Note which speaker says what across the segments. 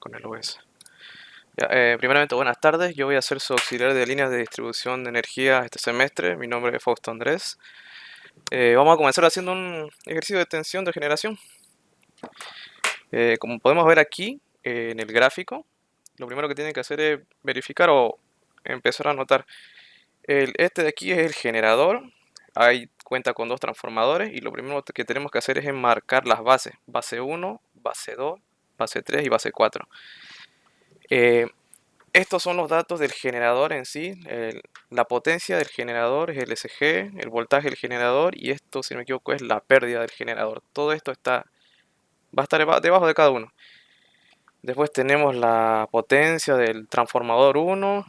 Speaker 1: con el OS. Ya, primeramente, buenas tardes. Yo voy a ser su auxiliar de líneas de distribución de energía este semestre. Mi nombre es Fausto Andrés. Vamos a comenzar haciendo un ejercicio de tensión de generación. Como podemos ver aquí en el gráfico, lo primero que tienen que hacer es verificar o empezar a anotar. Este de aquí es el generador. Ahí cuenta con dos transformadores y lo primero que tenemos que hacer es enmarcar las bases. Base 1, base 2, base 3 y base 4. Estos son los datos del generador en sí. La potencia del generador es el SG, el voltaje del generador y esto, si no me equivoco, es la pérdida del generador. Todo esto va a estar debajo de cada uno. Después tenemos la potencia del transformador 1,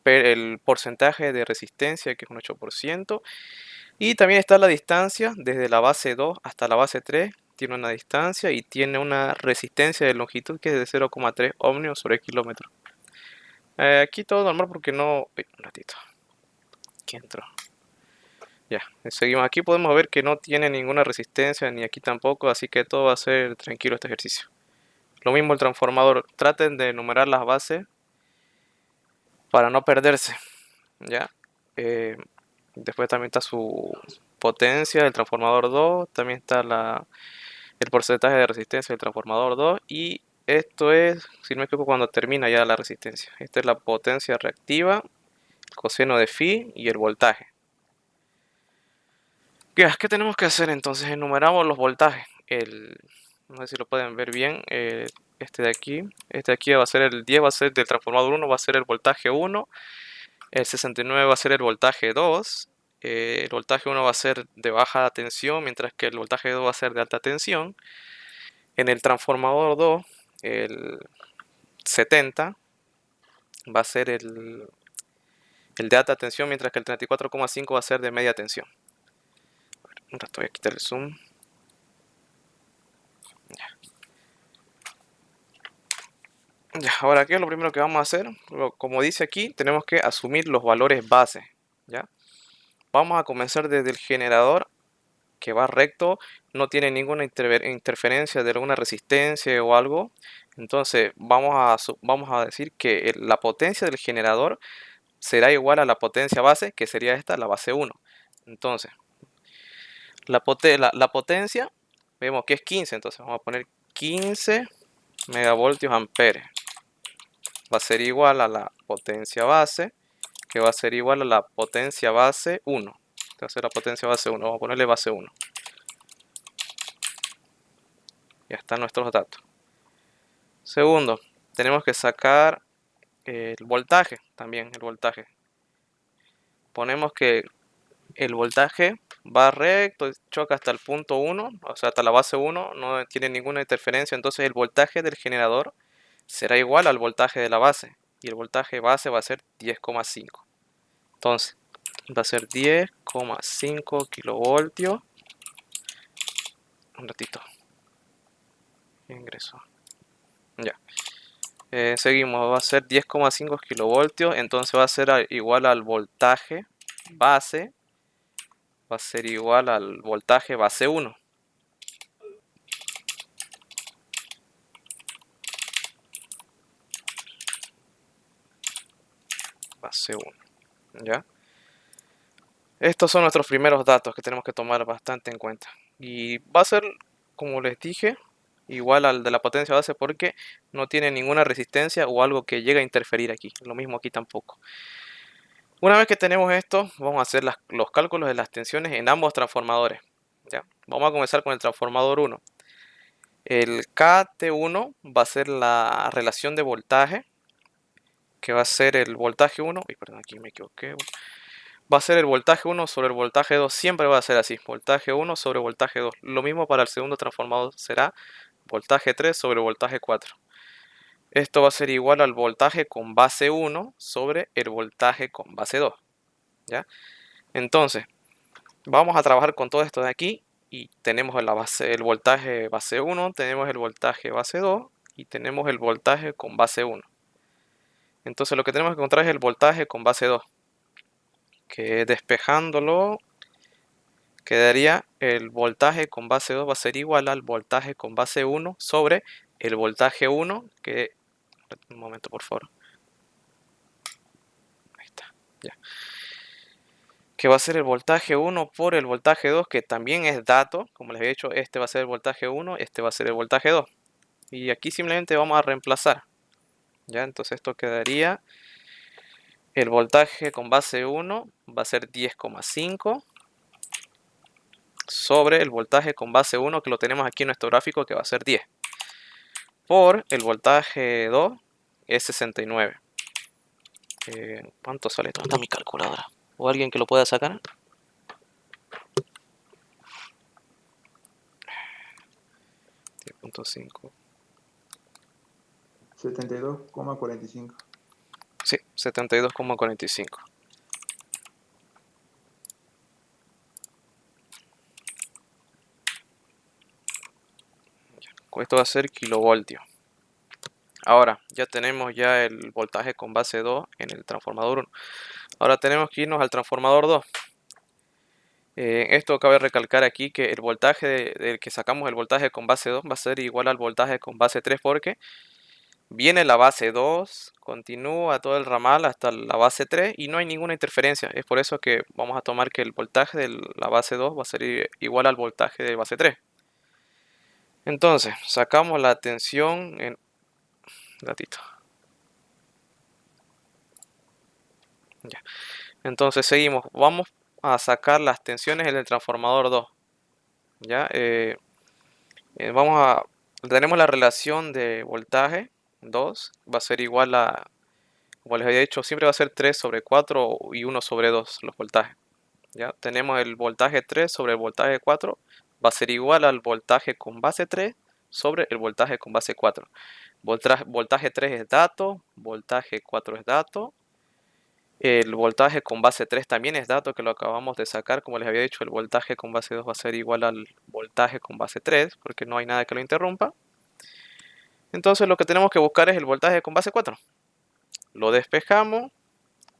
Speaker 1: el porcentaje de resistencia que es un 8%. Y también está la distancia desde la base 2 hasta la base 3. Tiene una distancia y tiene una resistencia de longitud que es de 0,3 ohmios sobre kilómetro. Aquí todo normal porque no... Uy, un ratito. Aquí entró. Ya, seguimos. Aquí podemos ver que no tiene ninguna resistencia ni aquí tampoco, así que todo va a ser tranquilo este ejercicio. Lo mismo el transformador. Traten de enumerar las bases para no perderse. Ya. Después también está su potencia del transformador 2. También está el porcentaje de resistencia del transformador 2. Y esto es, si no me equivoco, cuando termina ya la resistencia. Esta es la potencia reactiva, el coseno de phi y el voltaje. ¿Qué tenemos que hacer entonces? Enumeramos los voltajes. No sé si lo pueden ver bien. Este de aquí. Este de aquí va a ser el 10, va a ser del transformador 1, va a ser el voltaje 1. El 69 va a ser el voltaje 2. El voltaje 1 va a ser de baja tensión, mientras que el voltaje 2 va a ser de alta tensión. En el transformador 2, el 70 va a ser el de alta tensión, mientras que el 34,5 va a ser de media tensión. Un rato voy a quitar el zoom. Ya, ahora, ¿qué es lo primero que vamos a hacer? Como dice aquí, tenemos que asumir los valores base. ¿Ya? Vamos a comenzar desde el generador que va recto, no tiene ninguna interferencia de alguna resistencia o algo. Entonces vamos a decir que la potencia del generador será igual a la potencia base, que sería esta, la base 1. Entonces, la potencia, vemos que es 15, entonces vamos a poner 15 megavoltios amperes. Va a ser igual a la potencia base, que va a ser igual a la potencia base 1. Esta va a ser la potencia base 1. Vamos a ponerle base 1. Ya están nuestros datos. Segundo, tenemos que sacar el voltaje, también el voltaje. Ponemos que el voltaje va recto, choca hasta el punto 1, o sea, hasta la base 1, no tiene ninguna interferencia. Entonces el voltaje del generador será igual al voltaje de la base. Y el voltaje base va a ser 10,5. Entonces, va a ser 10,5 kilovoltios. Un ratito. Ingreso. Ya. Seguimos, va a ser 10,5 kilovoltios. Entonces va a ser igual al voltaje base. Va a ser igual al voltaje base 1. Base 1. ¿Ya? Estos son nuestros primeros datos que tenemos que tomar bastante en cuenta. Y va a ser, como les dije, igual al de la potencia base porque no tiene ninguna resistencia o algo que llegue a interferir aquí. Lo mismo aquí tampoco. Una vez que tenemos esto, vamos a hacer los cálculos de las tensiones en ambos transformadores. ¿Ya? Vamos a comenzar con el transformador 1. El KT1 va a ser la relación de voltaje, que va a ser el voltaje 1. Uy, perdón, aquí me equivoqué. Va a ser el voltaje 1 sobre el voltaje 2. Siempre va a ser así. Voltaje 1 sobre voltaje 2. Lo mismo para el segundo transformador será voltaje 3 sobre voltaje 4. Esto va a ser igual al voltaje con base 1 sobre el voltaje con base 2. ¿Ya? Entonces, vamos a trabajar con todo esto de aquí. Y tenemos el voltaje base 1, tenemos el voltaje base 2 y tenemos el voltaje con base 1. Entonces lo que tenemos que encontrar es el voltaje con base 2. Que despejándolo quedaría el voltaje con base 2 va a ser igual al voltaje con base 1 sobre el voltaje 1, que Un momento, por favor. Ahí está. Ya. Que va a ser el voltaje 1 por el voltaje 2, que también es dato. Como les he dicho, este va a ser el voltaje 1, este va a ser el voltaje 2. Y aquí simplemente vamos a reemplazar. Ya, entonces esto quedaría. El voltaje con base 1 va a ser 10,5 sobre el voltaje con base 1, que lo tenemos aquí en nuestro gráfico, que va a ser 10, por el voltaje 2 es 69. ¿Cuánto sale? ¿Dónde está mi calculadora? ¿O alguien que lo pueda sacar? 10,5.
Speaker 2: 72,45.
Speaker 1: Sí, 72,45. Esto va a ser kilovoltio. Ahora, ya tenemos ya el voltaje con base 2 en el transformador 1. Ahora tenemos que irnos al transformador 2. Esto cabe recalcar aquí que el voltaje del que sacamos el voltaje con base 2 va a ser igual al voltaje con base 3, porque viene la base 2, continúa todo el ramal hasta la base 3 y no hay ninguna interferencia. Es por eso que vamos a tomar que el voltaje de la base 2 va a ser igual al voltaje de base 3. Entonces, sacamos la tensión en... Gatito. Ya. Entonces seguimos. Vamos a sacar las tensiones en el transformador 2. ¿Ya? Vamos a... Tenemos la relación de voltaje 2. Va a ser igual a... Como les había dicho, siempre va a ser 3 sobre 4 y 1 sobre 2 los voltajes. ¿Ya? Tenemos el voltaje 3 sobre el voltaje 4. Va a ser igual al voltaje con base 3 sobre el voltaje con base 4. Voltaje 3 es dato, voltaje 4 es dato. El voltaje con base 3 también es dato, que lo acabamos de sacar. Como les había dicho, el voltaje con base 2 va a ser igual al voltaje con base 3, porque no hay nada que lo interrumpa. Entonces lo que tenemos que buscar es el voltaje con base 4. Lo despejamos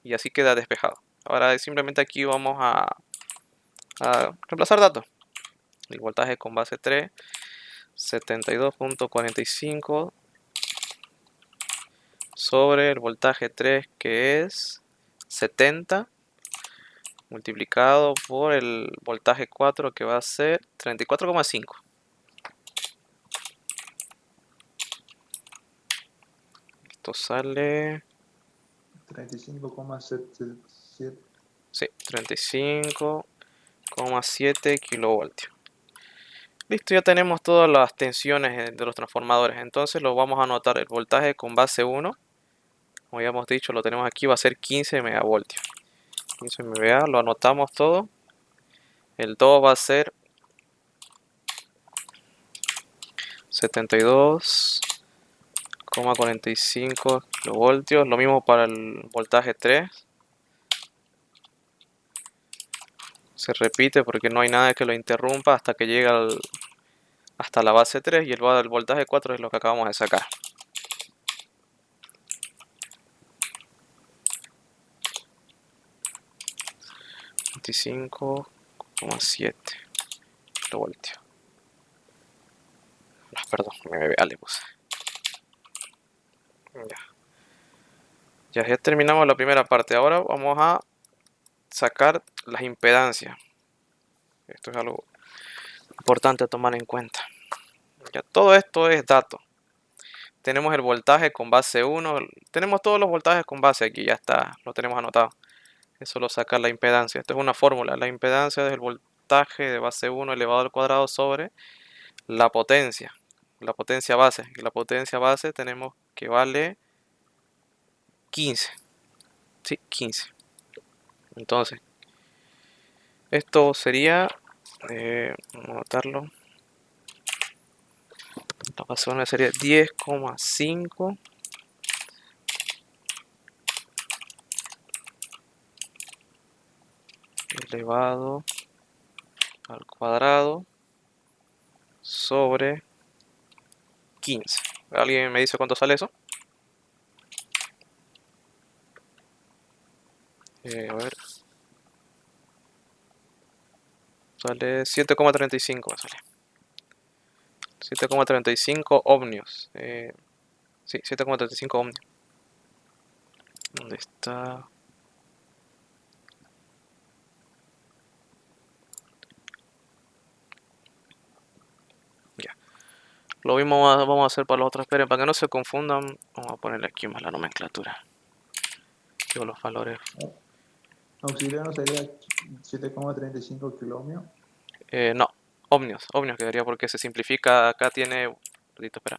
Speaker 1: y así queda despejado. Ahora simplemente aquí vamos a reemplazar datos. El voltaje con base 3, 72,45 sobre el voltaje 3, que es 70, multiplicado por el voltaje 4, que va a ser 34,5. Esto sale...
Speaker 2: 35,77.
Speaker 1: Sí, 35,7 kilovoltios. Listo, ya tenemos todas las tensiones de los transformadores. Entonces lo vamos a anotar. El voltaje con base 1, como ya hemos dicho, lo tenemos aquí, va a ser 15 megavoltios. 15 MVA, lo anotamos todo. El 2 va a ser 72,45 kilovoltios. Lo mismo para el voltaje 3. Se repite porque no hay nada que lo interrumpa hasta que llega hasta la base 3, y el voltaje 4 es lo que acabamos de sacar. $25,7 kilovoltios. Perdón, le puse. Ya terminamos la primera parte. Ahora vamos a sacar las impedancias. Esto es algo importante a tomar en cuenta. Ya, todo esto es dato. Tenemos el voltaje con base 1. Tenemos todos los voltajes con base aquí. Ya está, lo tenemos anotado. Es solo sacar la impedancia. Esto es una fórmula. La impedancia es el voltaje de base 1 elevado al cuadrado sobre la potencia base. Y la potencia base tenemos que vale 15. Sí, 15. Entonces, esto sería, vamos a anotarlo, la base 1 sería 10,5 elevado al cuadrado sobre 15. ¿Alguien me dice cuánto sale eso? A ver. Sale 7,35. 7,35 ohmios. Sí, 7,35 ohmios. ¿Dónde está? Ya. Lo mismo vamos a hacer para los otros. Esperen, para que no se confundan, vamos a ponerle aquí más la nomenclatura. Digo, los valores.
Speaker 2: Auxiliar no sería 7,35 kiloohmios.
Speaker 1: No, ohmios quedaría porque se simplifica. Acá tiene. Ratito, espera.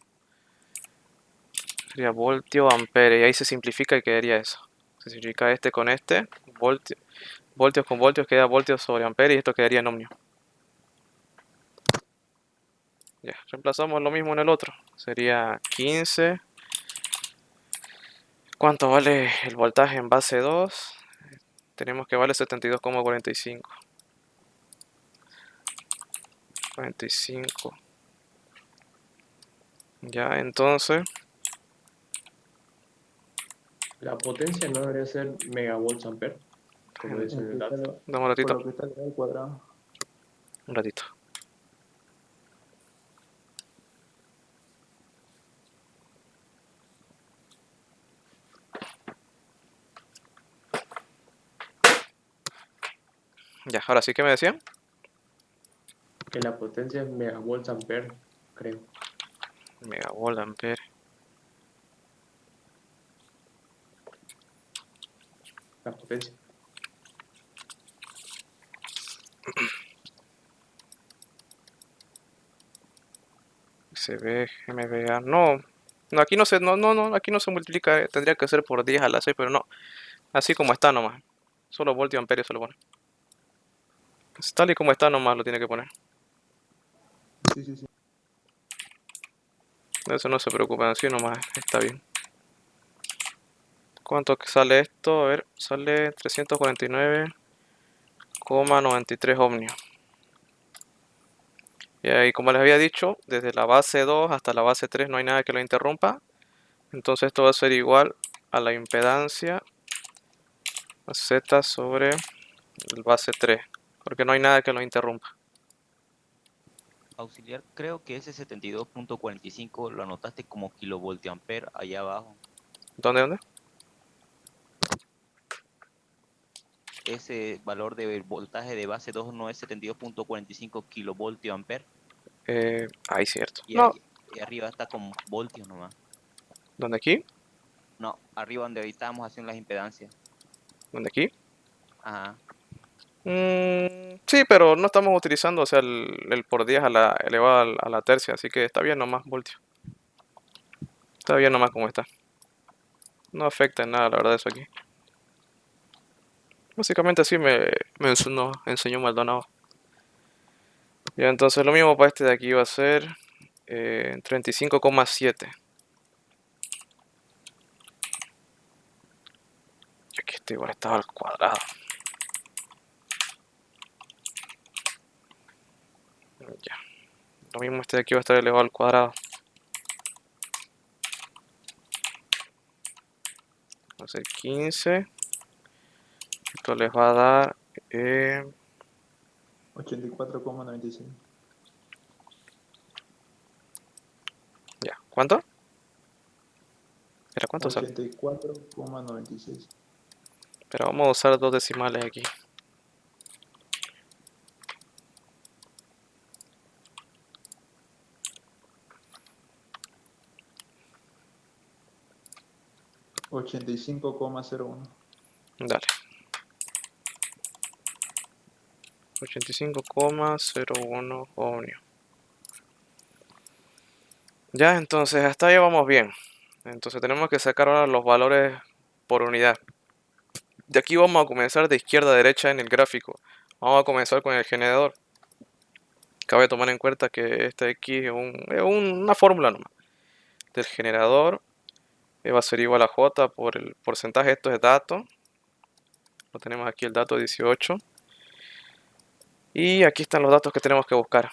Speaker 1: Sería voltio, ampere. Y ahí se simplifica y quedaría eso. Se simplifica este con este. Voltios con voltios queda voltios sobre ampere y esto quedaría en ohmio. Ya, reemplazamos lo mismo en el otro. Sería 15. ¿Cuánto vale el voltaje en base 2? Tenemos que vale 72,45. 45. Ya, entonces,
Speaker 3: La potencia no debería ser megavolts amper, como dice el dato.
Speaker 1: dame un
Speaker 2: Por
Speaker 1: ratito.
Speaker 2: lo que está elevado al cuadrado.
Speaker 1: Un ratito. Ya, ahora sí que me decían.
Speaker 3: Que la potencia es megavolts amper, creo.
Speaker 1: Megavolt ampere.
Speaker 3: La potencia.
Speaker 1: CB, MVA. No, no, aquí no se, no, aquí no se multiplica. Tendría que ser por 10 a la 6, pero no. Así como está nomás. Solo voltio ampere se lo pone. Es tal y como está nomás lo tiene que poner.
Speaker 2: Sí, sí, sí.
Speaker 1: De eso no se preocupen, así nomás está bien. ¿Cuánto que sale esto? A ver, sale 349,93 ohmios. Y ahí, como les había dicho, desde la base 2 hasta la base 3 no hay nada que lo interrumpa. Entonces esto va a ser igual a la impedancia Z sobre el base 3, porque no hay nada que lo interrumpa.
Speaker 4: Auxiliar, creo que ese 72,45 lo anotaste como kilovoltiampere allá abajo.
Speaker 1: ¿Dónde?
Speaker 4: Ese valor de voltaje de base 2 no es 72,45 kilovoltiampere.
Speaker 1: Ahí cierto.
Speaker 4: Y,
Speaker 1: No,
Speaker 4: y arriba está con voltios nomás.
Speaker 1: ¿dónde aquí?
Speaker 4: No, arriba donde ahorita estábamos haciendo las impedancias.
Speaker 1: ¿Dónde aquí?
Speaker 4: Ajá.
Speaker 1: Sí, pero no estamos utilizando, o sea, el por 10 a la elevado a la tercia, así que está bien nomás, voltio. Está bien nomás como está. No afecta en nada, la verdad, eso aquí. Básicamente así me enseñó Maldonado. Ya, entonces lo mismo para este de aquí va a ser 35,7. Y aquí este igual estaba al cuadrado. Ya. Lo mismo este de aquí va a estar elevado al cuadrado. Va a ser 15. Esto les va a dar
Speaker 2: 84,96.
Speaker 1: ya. ¿Cuánto? ¿Era cuánto sale?
Speaker 2: 84,96.
Speaker 1: Pero vamos a usar dos decimales aquí.
Speaker 2: Ochenta y 85,01.
Speaker 1: Dale. 85,01 ohmios. Ya, entonces hasta ahí vamos bien. Entonces tenemos que sacar ahora los valores por unidad. De aquí vamos a comenzar de izquierda a derecha en el gráfico. Vamos a comenzar con el generador. Cabe tomar en cuenta que este de aquí es una fórmula nomás. Del generador va a ser igual a J por el porcentaje. Esto es dato. Lo tenemos aquí el dato 18. Y aquí están los datos que tenemos que buscar.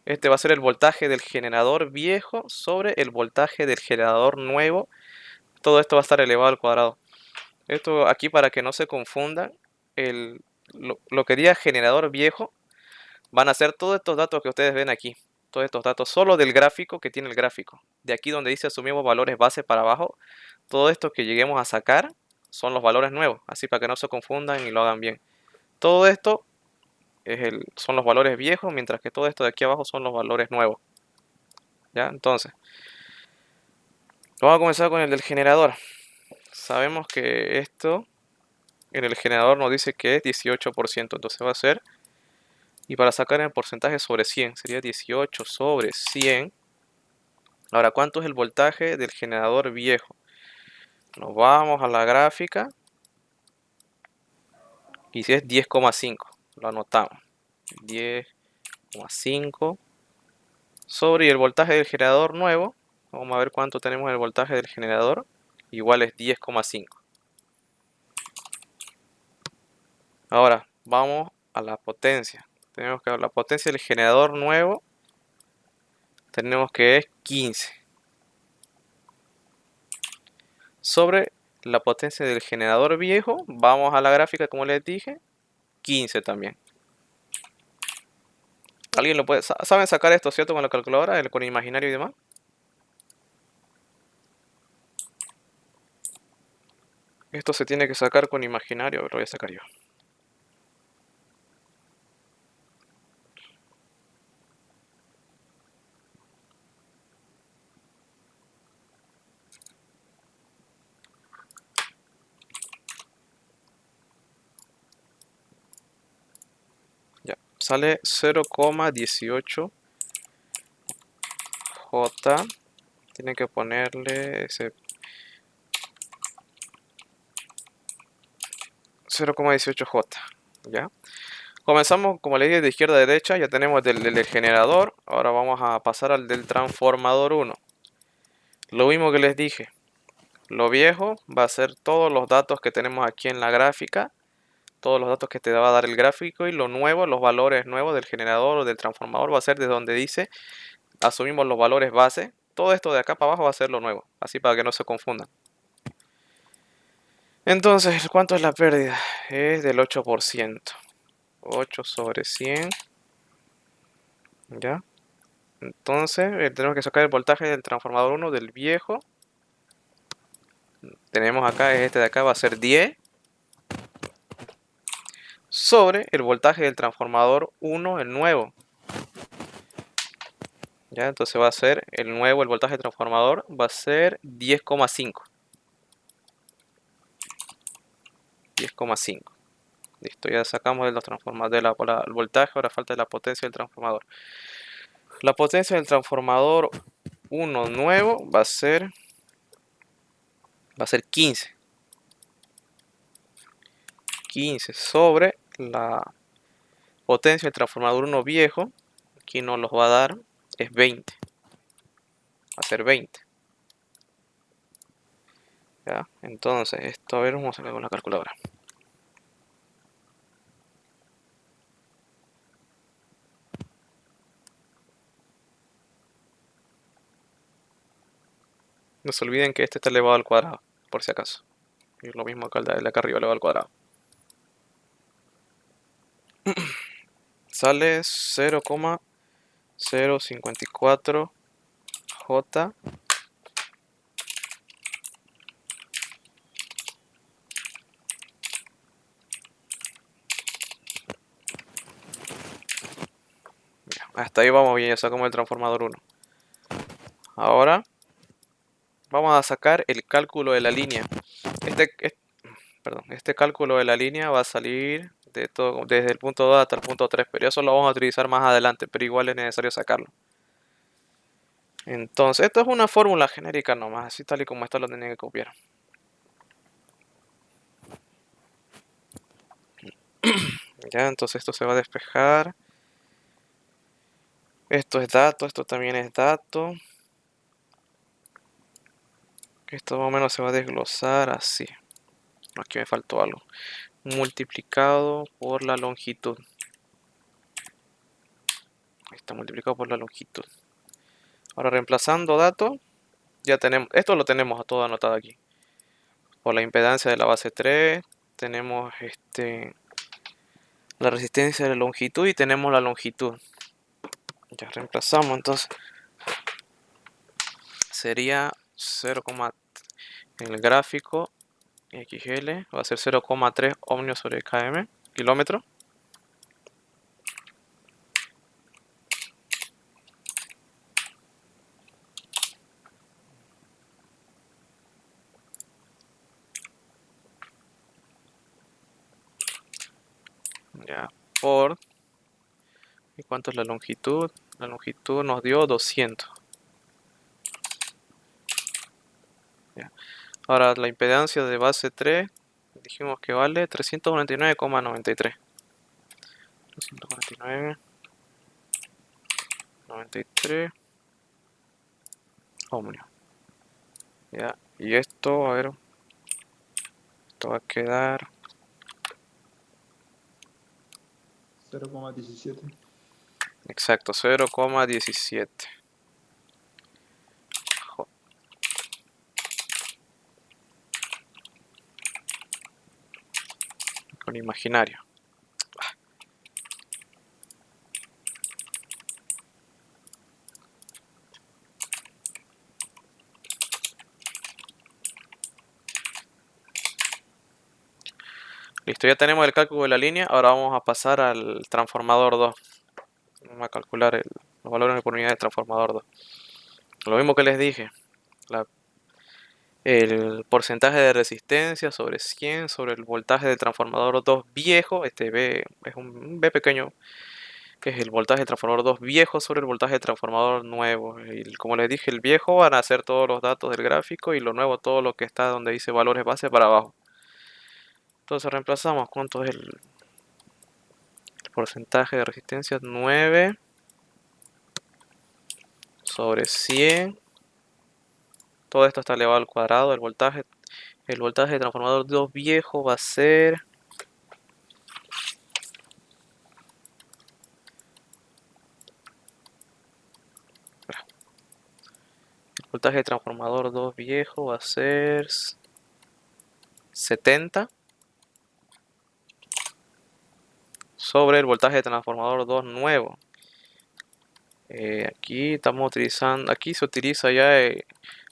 Speaker 1: Este va a ser el voltaje del generador viejo sobre el voltaje del generador nuevo. Todo esto va a estar elevado al cuadrado. Esto aquí para que no se confundan, lo que diga generador viejo van a ser todos estos datos que ustedes ven aquí. todos estos datos solo del gráfico que tiene el gráfico. De aquí donde dice asumimos valores base para abajo, todo esto que lleguemos a sacar son los valores nuevos, así para que no se confundan y lo hagan bien. Todo esto son los valores viejos, mientras que todo esto de aquí abajo son los valores nuevos. ¿Ya? Entonces, vamos a comenzar con el del generador. Sabemos que esto en el generador nos dice que es 18%, entonces va a ser, y para sacar el porcentaje sobre 100, sería 18 sobre 100. Ahora, ¿cuánto es el voltaje del generador viejo? Nos vamos a la gráfica, y si es 10,5, lo anotamos. 10,5 sobre el voltaje del generador nuevo. Vamos a ver cuánto tenemos el voltaje del generador. Igual es 10,5. Ahora vamos a la potencia. Tenemos que ver la potencia del generador nuevo. Tenemos que es 15. Sobre la potencia del generador viejo. Vamos a la gráfica como les dije. 15 también. ¿Alguien lo puede? ¿Saben sacar esto, cierto? Con la calculadora, con el imaginario y demás. Esto se tiene que sacar con imaginario. Lo voy a sacar yo. Ya, sale 0,18 J. Tienen que ponerle ese 0,18 J. ¿Ya? Comenzamos, como le dije, de izquierda a derecha. Ya tenemos del generador. Ahora vamos a pasar al del transformador 1. Lo mismo que les dije. Lo viejo va a ser todos los datos que tenemos aquí en la gráfica. Todos los datos que te va a dar el gráfico. Y lo nuevo, los valores nuevos del generador o del transformador va a ser desde donde dice asumimos los valores base. Todo esto de acá para abajo va a ser lo nuevo. Así para que no se confundan. Entonces, ¿cuánto es la pérdida? Es del 8%. 8 sobre 100. ¿Ya? Entonces, tenemos que sacar el voltaje del transformador 1 del viejo. Tenemos acá, este de acá va a ser 10. Sobre el voltaje del transformador 1, el nuevo. ¿Ya? Entonces va a ser el nuevo, el voltaje del transformador va a ser 10,5. 10,5. Listo, ya sacamos de los transformadores el voltaje, ahora falta la potencia del transformador. La potencia del transformador 1 nuevo va a ser 15. 15 sobre la potencia del transformador 1 viejo, aquí nos los va a dar, es 20. Va a ser 20. ¿Ya? Entonces, esto a ver, vamos a sacar con la calculadora. No se olviden que este está elevado al cuadrado, por si acaso. Y lo mismo que el de acá arriba elevado al cuadrado. Sale 0,054 J. Hasta ahí vamos bien, ya sacamos el transformador 1. Ahora vamos a sacar el cálculo de la línea. Este cálculo de la línea va a salir desde el punto 2 hasta el punto 3, pero eso lo vamos a utilizar más adelante, pero igual es necesario sacarlo. Entonces, esto es una fórmula genérica nomás, así tal y como esto lo tienen que copiar. Ya, entonces esto se va a despejar. Esto es dato, esto también es dato. Esto más o menos se va a desglosar así. Aquí me faltó algo. Multiplicado por la longitud. Ahí está, multiplicado por la longitud. Ahora reemplazando dato, ya tenemos, esto lo tenemos todo anotado aquí. Por la impedancia de la base 3, tenemos la resistencia de la longitud y tenemos la longitud. Ya reemplazamos, entonces sería 0, en el gráfico XL va a ser 0,3 ohmios sobre km, kilómetro. Ya, por... ¿Y cuánto es la longitud? La longitud nos dio 200. Ya. Ahora la impedancia de base 3 dijimos que vale 349,93. 349,93 ohmios. Ya, y esto, a ver, esto va a quedar
Speaker 2: 0,17.
Speaker 1: exacto 0,17. Con imaginario. Listo, ya tenemos el cálculo de la línea. Ahora vamos a pasar al transformador 2. Vamos a calcular los valores por unidad de transformador 2. Lo mismo que les dije. El porcentaje de resistencia sobre 100 sobre el voltaje del transformador 2 viejo. Este B es un B pequeño, que es el voltaje del transformador 2 viejo sobre el voltaje del transformador nuevo. Y como les dije, el viejo van a ser todos los datos del gráfico y lo nuevo todo lo que está donde dice valores base para abajo. Entonces reemplazamos cuánto es el porcentaje de resistencia. 9 sobre 100. Todo esto está elevado al cuadrado. El voltaje de transformador 2 viejo va a ser... El voltaje de transformador 2 viejo va a ser 70 sobre el voltaje de transformador 2 nuevo. Aquí estamos utilizando, aquí se utiliza ya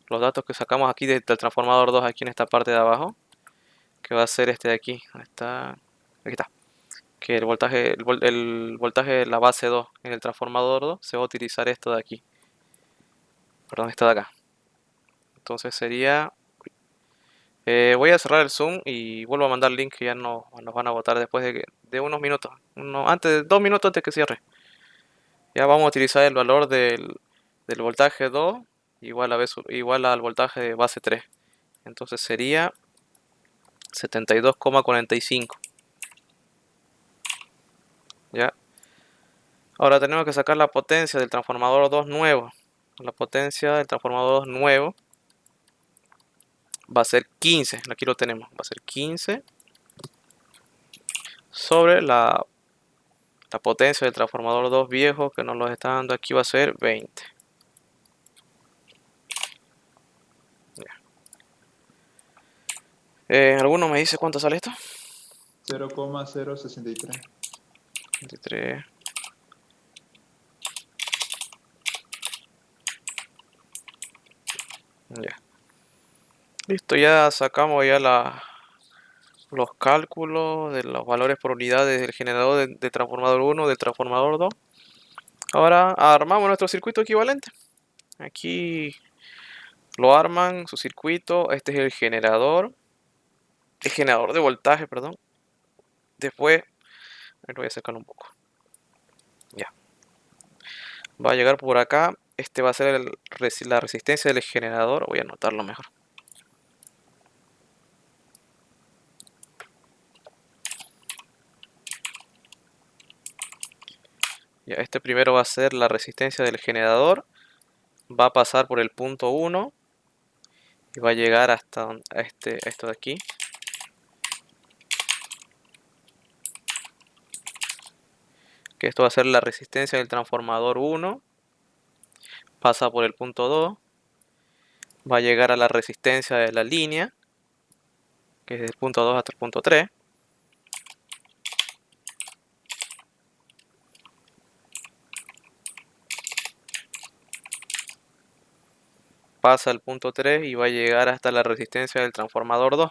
Speaker 1: los datos que sacamos aquí del transformador 2 aquí en esta parte de abajo, que va a ser este de aquí. Aquí está. Que el voltaje de la base 2 en el transformador 2 se va a utilizar esto de aquí. Perdón, esto de acá. Entonces sería... voy a cerrar el Zoom y vuelvo a mandar el link que ya nos van a votar después de unos minutos. Antes, 2 minutos antes que cierre. Ya vamos a utilizar el valor del voltaje 2 igual al voltaje de base 3. Entonces sería 72,45. Ya. Ahora tenemos que sacar la potencia del transformador 2 nuevo. La potencia del transformador 2 nuevo va a ser 15. Aquí lo tenemos. Va a ser 15 sobre la potencia del transformador 2 viejo que nos lo está dando aquí va a ser 20. ¿Alguno me dice cuánto sale esto?
Speaker 2: 0,063.
Speaker 1: 23. Ya. Listo, ya sacamos ya los cálculos de los valores por unidades del generador de transformador 1, del transformador 2. Ahora armamos nuestro circuito equivalente. Aquí lo arman su circuito. Este es el generador de voltaje, perdón. Después, lo voy a acercar un poco. Ya. Va a llegar por acá. Este va a ser la resistencia del generador. Voy a anotarlo mejor. Ya, este primero va a ser la resistencia del generador. Va a pasar por el punto 1 y va a llegar hasta esto de aquí. Que esto va a ser la resistencia del transformador 1. Pasa por el punto 2. Va a llegar a la resistencia de la línea, que es desde el punto 2 hasta el punto 3. pasa al punto 3 y va a llegar hasta la resistencia del transformador 2.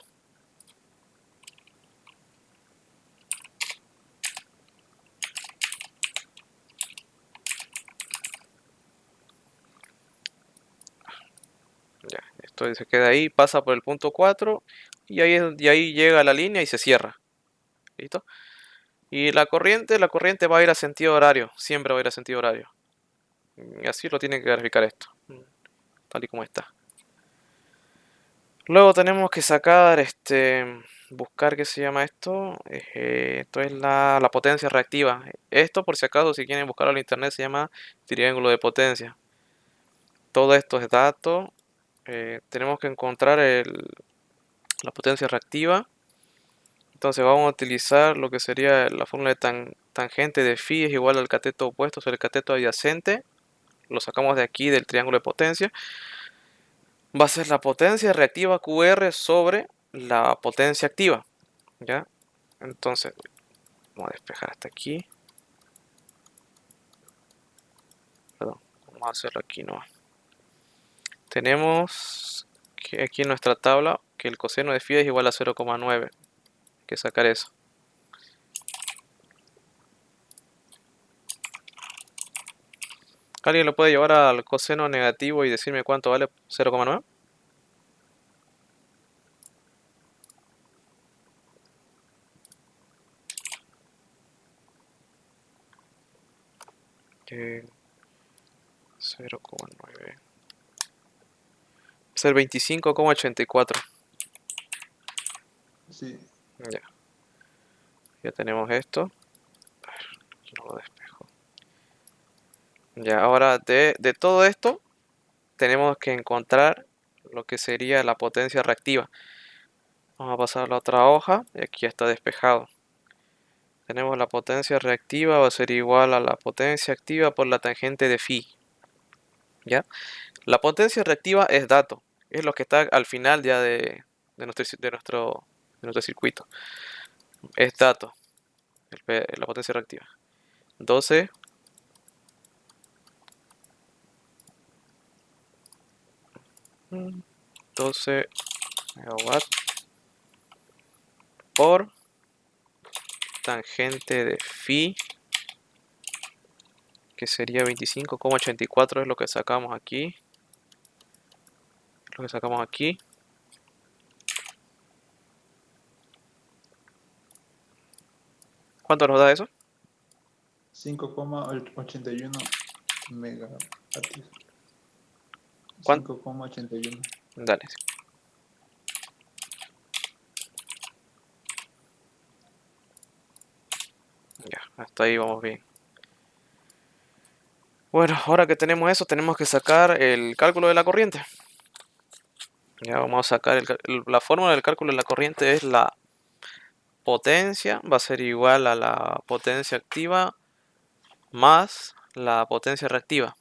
Speaker 1: Ya, esto se queda ahí, pasa por el punto 4 y ahí llega a la línea y se cierra. ¿Listo? Y la corriente va a ir a sentido horario, siempre va a ir a sentido horario. Y así lo tiene que graficar esto, tal y como está. Luego tenemos que sacar, buscar qué se llama esto. Esto es la potencia reactiva. Esto, por si acaso, si quieren buscarlo en internet, se llama triángulo de potencia. Todo esto es dato. Tenemos que encontrar la potencia reactiva. Entonces vamos a utilizar lo que sería la fórmula de tangente de phi es igual al cateto opuesto sobre el cateto adyacente. Lo sacamos de aquí del triángulo de potencia. Va a ser la potencia reactiva QR sobre la potencia activa. ¿Ya? Entonces, vamos a despejar hasta aquí. Perdón, vamos a hacerlo aquí nomás. Tenemos que aquí en nuestra tabla que el coseno de phi es igual a 0,9. Hay que sacar eso. ¿Alguien lo puede llevar al coseno negativo y decirme cuánto vale 0,9? Que 0,9 ser 25,84.
Speaker 2: Sí.
Speaker 1: Ya. Ya tenemos esto. A ver, aquí no lo despejo. Ya, ahora de todo esto tenemos que encontrar lo que sería la potencia reactiva. Vamos a pasar a la otra hoja y aquí ya está despejado. Tenemos la potencia reactiva va a ser igual a la potencia activa por la tangente de phi. ¿Ya? La potencia reactiva es dato. Es lo que está al final ya de nuestro circuito. Es dato. La potencia reactiva. 12 12 megawatts por tangente de phi, que sería 25,84 es lo que sacamos aquí. Lo que sacamos aquí. ¿Cuánto nos da eso?
Speaker 2: 5,81 megavatios.
Speaker 1: ¿Cuánto?
Speaker 2: 5,81.
Speaker 1: Dale. Ya, hasta ahí vamos bien. Bueno, ahora que tenemos eso, tenemos que sacar el cálculo de la corriente. Ya vamos a sacar la fórmula del cálculo de la corriente es la potencia, va a ser igual a la potencia activa más la potencia reactiva.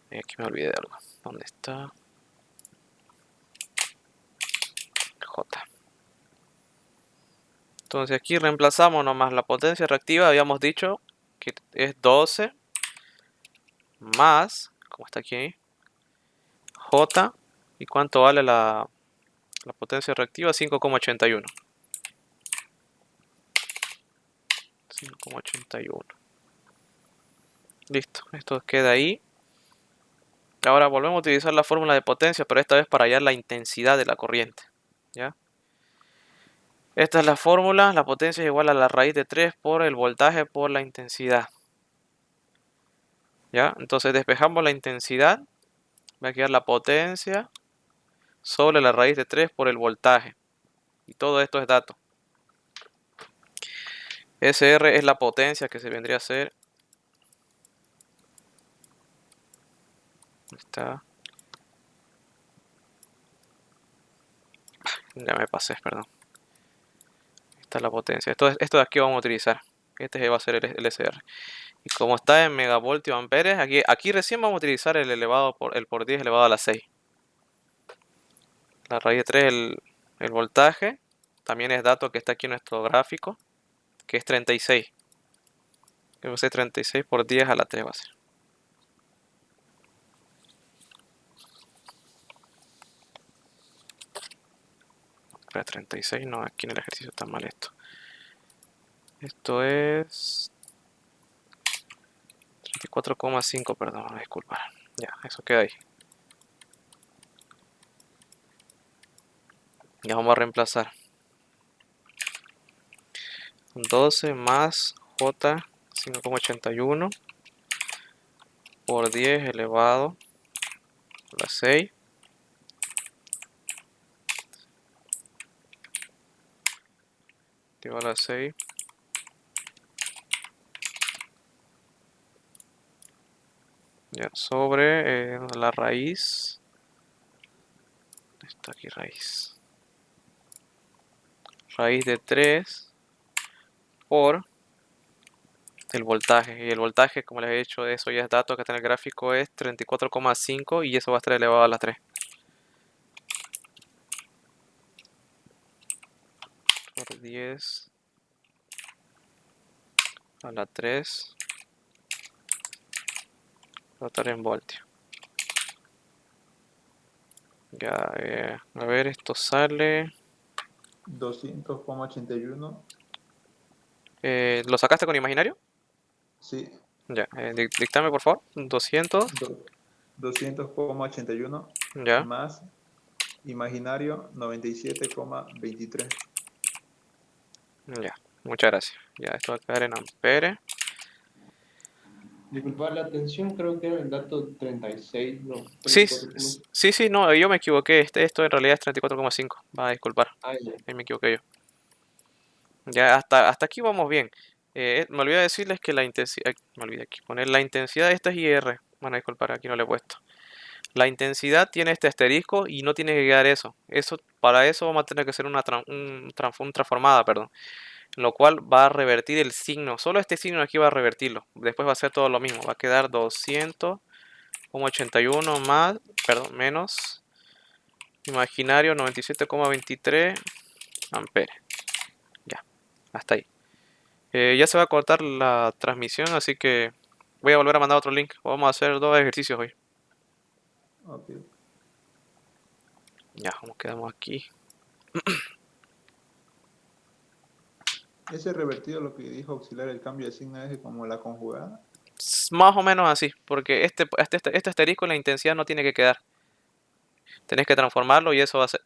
Speaker 1: Aquí me olvidé de algo. ¿Dónde está? J. Entonces aquí reemplazamos nomás la potencia reactiva. Habíamos dicho que es 12 más, como está aquí, J. ¿Y cuánto vale la potencia reactiva? 5,81. 5,81. Listo, esto queda ahí. Ahora volvemos a utilizar la fórmula de potencia, pero esta vez para hallar la intensidad de la corriente. ¿Ya? Esta es la fórmula, la potencia es igual a la raíz de 3 por el voltaje por la intensidad. ¿Ya? Entonces despejamos la intensidad, va a quedar la potencia sobre la raíz de 3 por el voltaje. Y todo esto es dato. SR es la potencia que se vendría a ser. Está. Ya me pasé, perdón. Esta es la potencia. Esto de aquí vamos a utilizar. Este va a ser el SR. Y como está en megavoltio amperes, aquí recién vamos a utilizar el por 10 elevado a la 6. La raíz de 3 el voltaje. También es dato que está aquí en nuestro gráfico, que es 36. Que va a ser 36 por 10 a la 3 va a ser. Espera, 36, no, aquí en el ejercicio está mal esto. Esto es 34,5, perdón, disculpa. Ya, eso queda ahí. Ya vamos a reemplazar. 12 más J 5,81 por 10 elevado a la 6 elevado a la 6 ya sobre la raíz. Está aquí raíz. Raíz de 3 por el voltaje. Y el voltaje, como les he dicho, eso ya es dato que está en el gráfico, es 34,5 y eso va a estar elevado a la 3. Por 10 a la 3 va a estar en voltio. Ya, a ver, esto sale.
Speaker 2: 200,81.
Speaker 1: ¿Lo sacaste con imaginario?
Speaker 2: Sí.
Speaker 1: Ya, dictame por favor. 200.
Speaker 2: 200,81
Speaker 1: Ya,
Speaker 2: más imaginario 97,23.
Speaker 1: ya. Muchas gracias. Ya, esto va a quedar en amperes.
Speaker 3: Disculpa la atención, creo que era el dato 36, no,
Speaker 1: Sí,
Speaker 3: 34.
Speaker 1: sí, sí, no, yo me equivoqué. Esto en realidad es 34,5. Va a disculpar.
Speaker 3: Ah, ya.
Speaker 1: Ahí me equivoqué yo. Ya, hasta aquí vamos bien. Me olvidé decirles que la intensidad. Me olvidé aquí poner la intensidad de esta es IR. Van a disculpar, aquí no le he puesto. La intensidad tiene este asterisco y no tiene que quedar eso. Para eso vamos a tener que hacer una transformada, perdón. Lo cual va a revertir el signo. Solo este signo aquí va a revertirlo. Después va a ser todo lo mismo. Va a quedar 200,81 más, perdón, menos imaginario 97,23 amperes. Ya, hasta ahí. Ya se va a cortar la transmisión, así que voy a volver a mandar otro link. Vamos a hacer 2 ejercicios hoy.
Speaker 2: Ok.
Speaker 1: Ya, ¿cómo quedamos aquí?
Speaker 2: Ese revertido, lo que dijo auxiliar el cambio de signo, es como la conjugada.
Speaker 1: Más o menos así, porque este asterisco en la intensidad no tiene que quedar. Tenés que transformarlo y eso va a ser.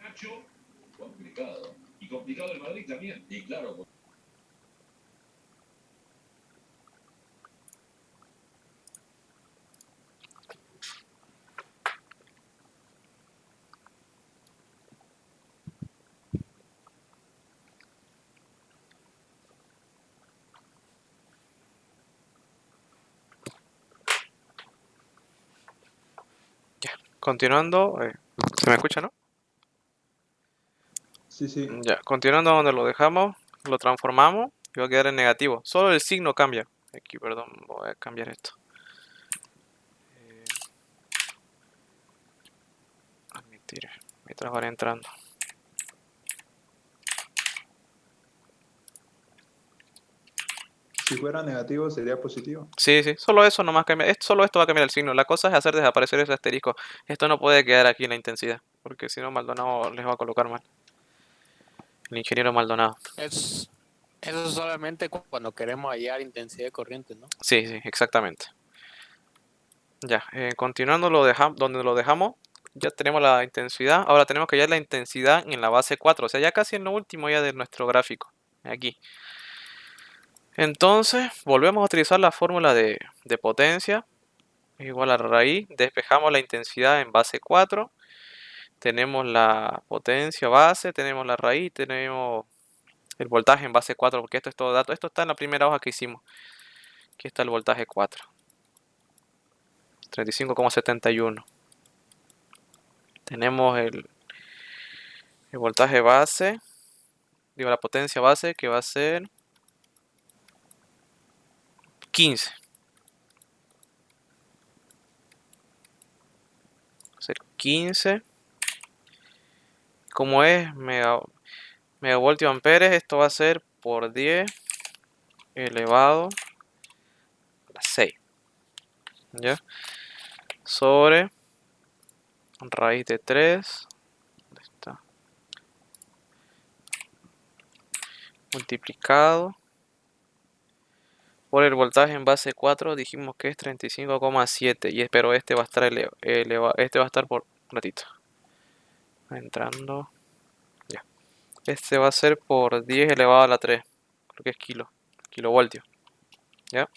Speaker 5: Nacho, complicado. Y complicado el Madrid también. Y claro,
Speaker 1: Continuando, ¿se me escucha, no?
Speaker 2: Sí, sí.
Speaker 1: Ya, continuando donde lo dejamos, lo transformamos y va a quedar en negativo. Solo el signo cambia. Aquí, perdón, voy a cambiar esto. Admitir, mientras van entrando.
Speaker 2: Si fuera negativo sería positivo.
Speaker 1: Sí, sí, solo eso nomás cambia. Solo esto va a cambiar el signo. La cosa es hacer desaparecer ese asterisco. Esto no puede quedar aquí en la intensidad, porque si no Maldonado les va a colocar mal. El ingeniero Maldonado.
Speaker 6: Es, eso es solamente cuando queremos hallar intensidad de corriente, ¿no?
Speaker 1: Sí, sí, exactamente. Ya, continuando donde lo dejamos, ya tenemos la intensidad. Ahora tenemos que hallar la intensidad en la base 4, o sea, ya casi en lo último ya de nuestro gráfico. Aquí. Entonces, volvemos a utilizar la fórmula de potencia. Igual a raíz. Despejamos la intensidad en base 4. Tenemos la potencia base, tenemos la raíz, tenemos el voltaje en base 4, porque esto es todo dato. Esto está en la primera hoja que hicimos. Aquí está el voltaje 4. 35,71. Tenemos el voltaje base, digo la potencia base, que va a ser 15. Va a ser 15. Como es megavoltio amperes, esto va a ser por 10 elevado a la 6. ¿Ya? Sobre raíz de 3. ¿Dónde está? Multiplicado por el voltaje en base 4, dijimos que es 35,7, pero este va a estar este va a estar por un ratito. Entrando. Ya. Este va a ser por 10 elevado a la 3. Creo que es kilovoltios. ¿Ya?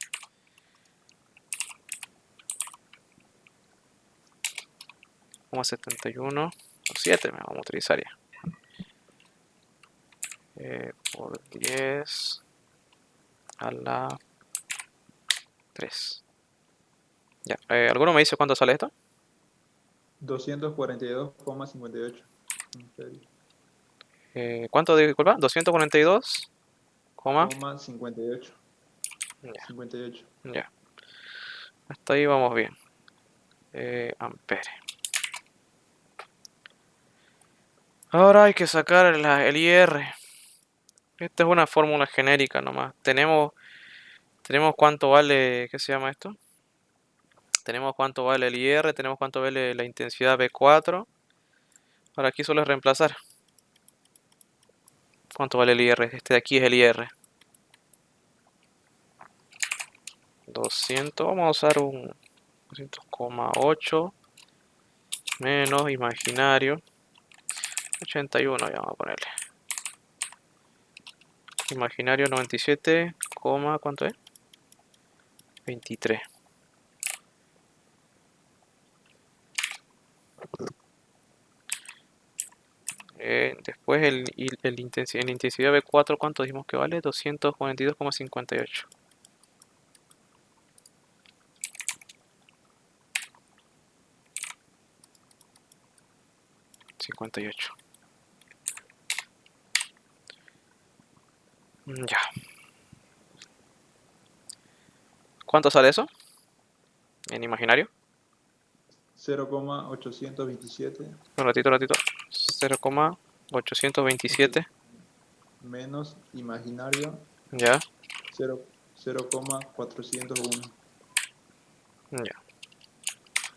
Speaker 1: Como 71 por 7 me vamos a utilizar ya. Por 10 a la 3. Ya. ¿Alguno me dice cuánto sale esto?
Speaker 2: 242,58 amperios.
Speaker 1: ¿Cuánto digo, disculpa? 242, coma.
Speaker 2: 58.
Speaker 1: Ya.
Speaker 2: 58.
Speaker 1: Ya. Hasta ahí vamos bien. Ampere. Ahora hay que sacar el IR. Esta es una fórmula genérica nomás. Tenemos cuánto vale, ¿qué se llama esto? Tenemos cuánto vale el IR, tenemos cuánto vale la intensidad B4. Ahora aquí solo es reemplazar. ¿Cuánto vale el IR? Este de aquí es el IR. 200, vamos a usar un 200,8 menos imaginario 81, ya vamos a ponerle. Imaginario 97, ¿cuánto es? 23. Después el intensidad B4, ¿cuánto dijimos que vale? 242,58. 58. Ya. ¿Cuánto sale eso? En imaginario.
Speaker 2: 0,827
Speaker 1: Un ratito. 0,827.
Speaker 2: menos imaginario
Speaker 1: Ya.
Speaker 2: 0,401.
Speaker 1: Ya.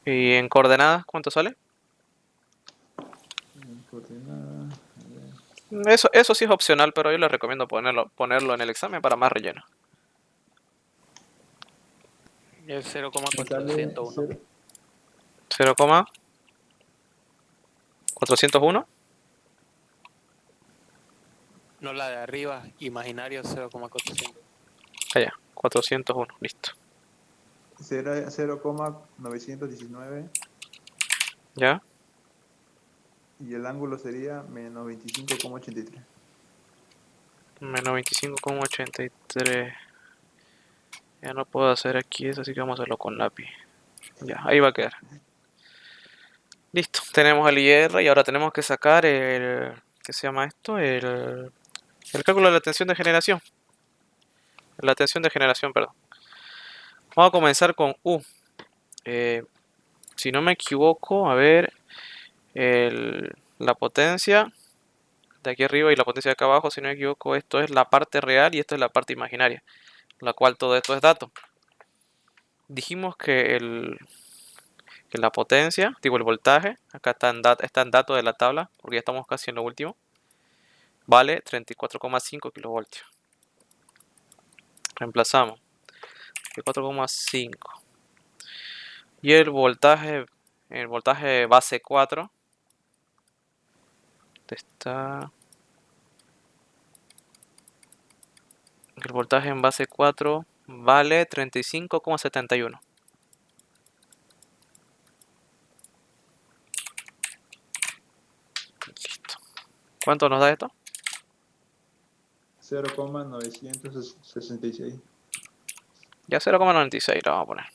Speaker 1: ¿Y en coordenadas cuánto sale?
Speaker 2: Coordenada,
Speaker 1: Eso sí es opcional, pero yo les recomiendo ponerlo en el examen para más relleno.
Speaker 6: Es
Speaker 2: me sale
Speaker 6: 0,401.
Speaker 1: 0,401.
Speaker 6: No la de arriba, imaginario 0,400.
Speaker 1: Allá, 401, listo.
Speaker 2: será 0,919
Speaker 1: ¿Ya?
Speaker 2: y el ángulo sería menos 25,83.
Speaker 1: Menos 25,83. Ya no puedo hacer aquí eso, así que vamos a hacerlo con lápiz. Ya, ahí va a quedar. Listo, tenemos el IR y ahora tenemos que sacar el... ¿Qué se llama esto? El cálculo de la tensión de generación. La tensión de generación, perdón. Vamos a comenzar con U. Si no me equivoco, a ver, la potencia de aquí arriba y la potencia de acá abajo, si no me equivoco, esto es la parte real y esto es la parte imaginaria, la cual todo esto es dato. Dijimos que la potencia, digo el voltaje, acá está en dato de la tabla, porque ya estamos casi en lo último, vale 34,5 kilovoltios. Reemplazamos 34,5. Y el voltaje base 4, está el voltaje en base 4 vale 35,71. Listo. ¿Cuánto nos da esto?
Speaker 2: 0,966.
Speaker 1: Ya 0,96 lo vamos a poner.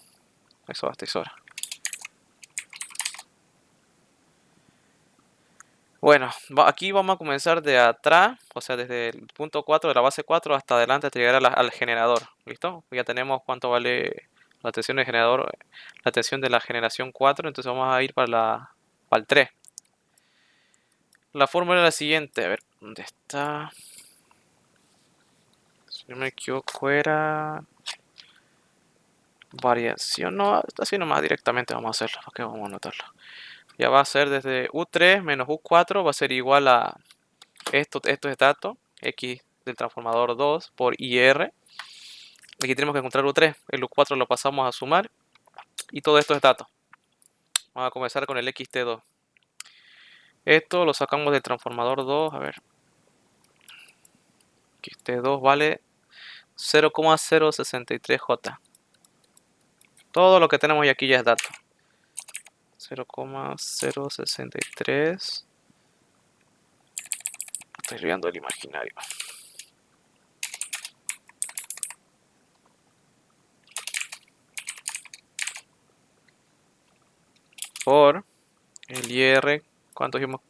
Speaker 1: Eso basta y sobra. Bueno, aquí vamos a comenzar de atrás, o sea, desde el punto 4 de la base 4 hasta adelante hasta llegar al generador. ¿Listo? Ya tenemos cuánto vale la tensión del generador, la tensión de la generación 4, entonces vamos a ir para el 3. La fórmula es la siguiente, a ver, ¿dónde está? Si no me equivoco era variación, no, así nomás directamente vamos a hacerlo, porque vamos a anotarlo. Ya va a ser desde U3 menos U4 va a ser igual a esto es dato, X del transformador 2 por IR. Aquí tenemos que encontrar U3, el U4 lo pasamos a sumar y todo esto es dato. Vamos a comenzar con el XT2. Esto lo sacamos del transformador 2, a ver. XT2 vale 0,063J. Todo lo que tenemos aquí ya es dato. 0,063. Estoy olvidando el imaginario. Por el IR. ¿Cuánto dijimos?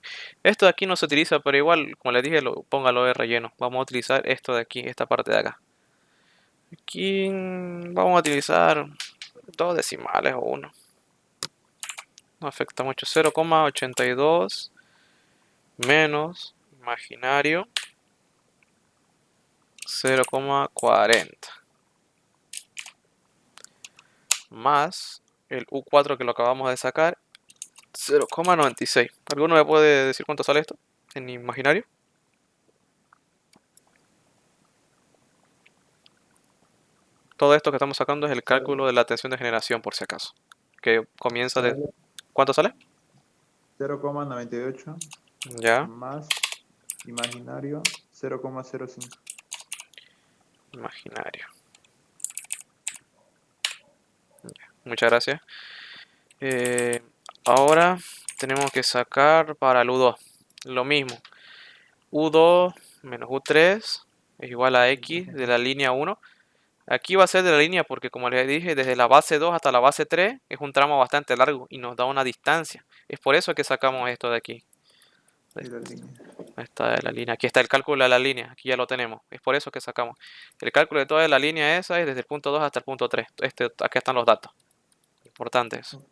Speaker 1: Esto de aquí no se utiliza, pero igual, como les dije, póngalo de relleno. Vamos a utilizar esto de aquí, esta parte de acá. Aquí vamos a utilizar dos decimales o uno. No afecta mucho. 0,82 menos imaginario 0,40 más el U4 que lo acabamos de sacar 0,96. ¿Alguno me puede decir cuánto sale esto en imaginario? Todo esto que estamos sacando es el cálculo de la tensión de generación, por si acaso. Que comienza de...
Speaker 2: Sale
Speaker 1: ¿Cuánto sale?
Speaker 2: 0,98
Speaker 1: Ya,
Speaker 2: más imaginario 0,05.
Speaker 1: imaginario. Muchas gracias. Eh, Ahora tenemos que sacar para el U2. Lo mismo. U2 menos U3 es igual a X de la línea 1. Aquí va a ser de la línea porque, como les dije, desde la base 2 hasta la base 3 es un tramo bastante largo y nos da una distancia. Es por eso que sacamos esto de aquí.
Speaker 2: Y la línea.
Speaker 1: Esta de la línea. Aquí está el cálculo de la línea. Aquí ya lo tenemos. Es por eso que sacamos. El cálculo de toda la línea esa es desde el punto 2 hasta el punto 3. Aquí están los datos. Importante eso.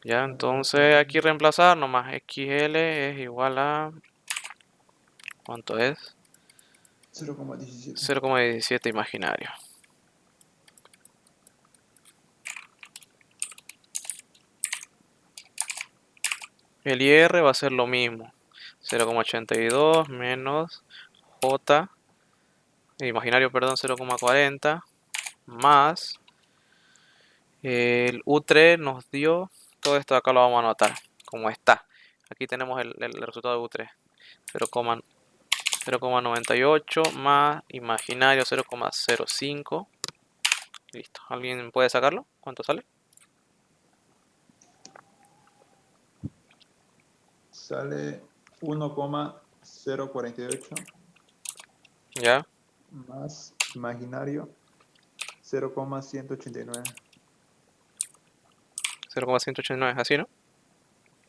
Speaker 1: Ya, entonces aquí reemplazar nomás. XL es igual a... ¿Cuánto es?
Speaker 2: 0,17.
Speaker 1: 0,17 imaginario. El IR va a ser lo mismo. 0,82 menos J, imaginario, perdón, 0,40 más el U3 nos dio, todo esto de acá lo vamos a anotar como está. Aquí tenemos el resultado de U3. 0,98 más imaginario 0,05. Listo. ¿Alguien puede sacarlo? ¿Cuánto sale?
Speaker 2: Sale 1,048
Speaker 1: Ya.
Speaker 2: más imaginario 0,189.
Speaker 1: 0,189, así, ¿no?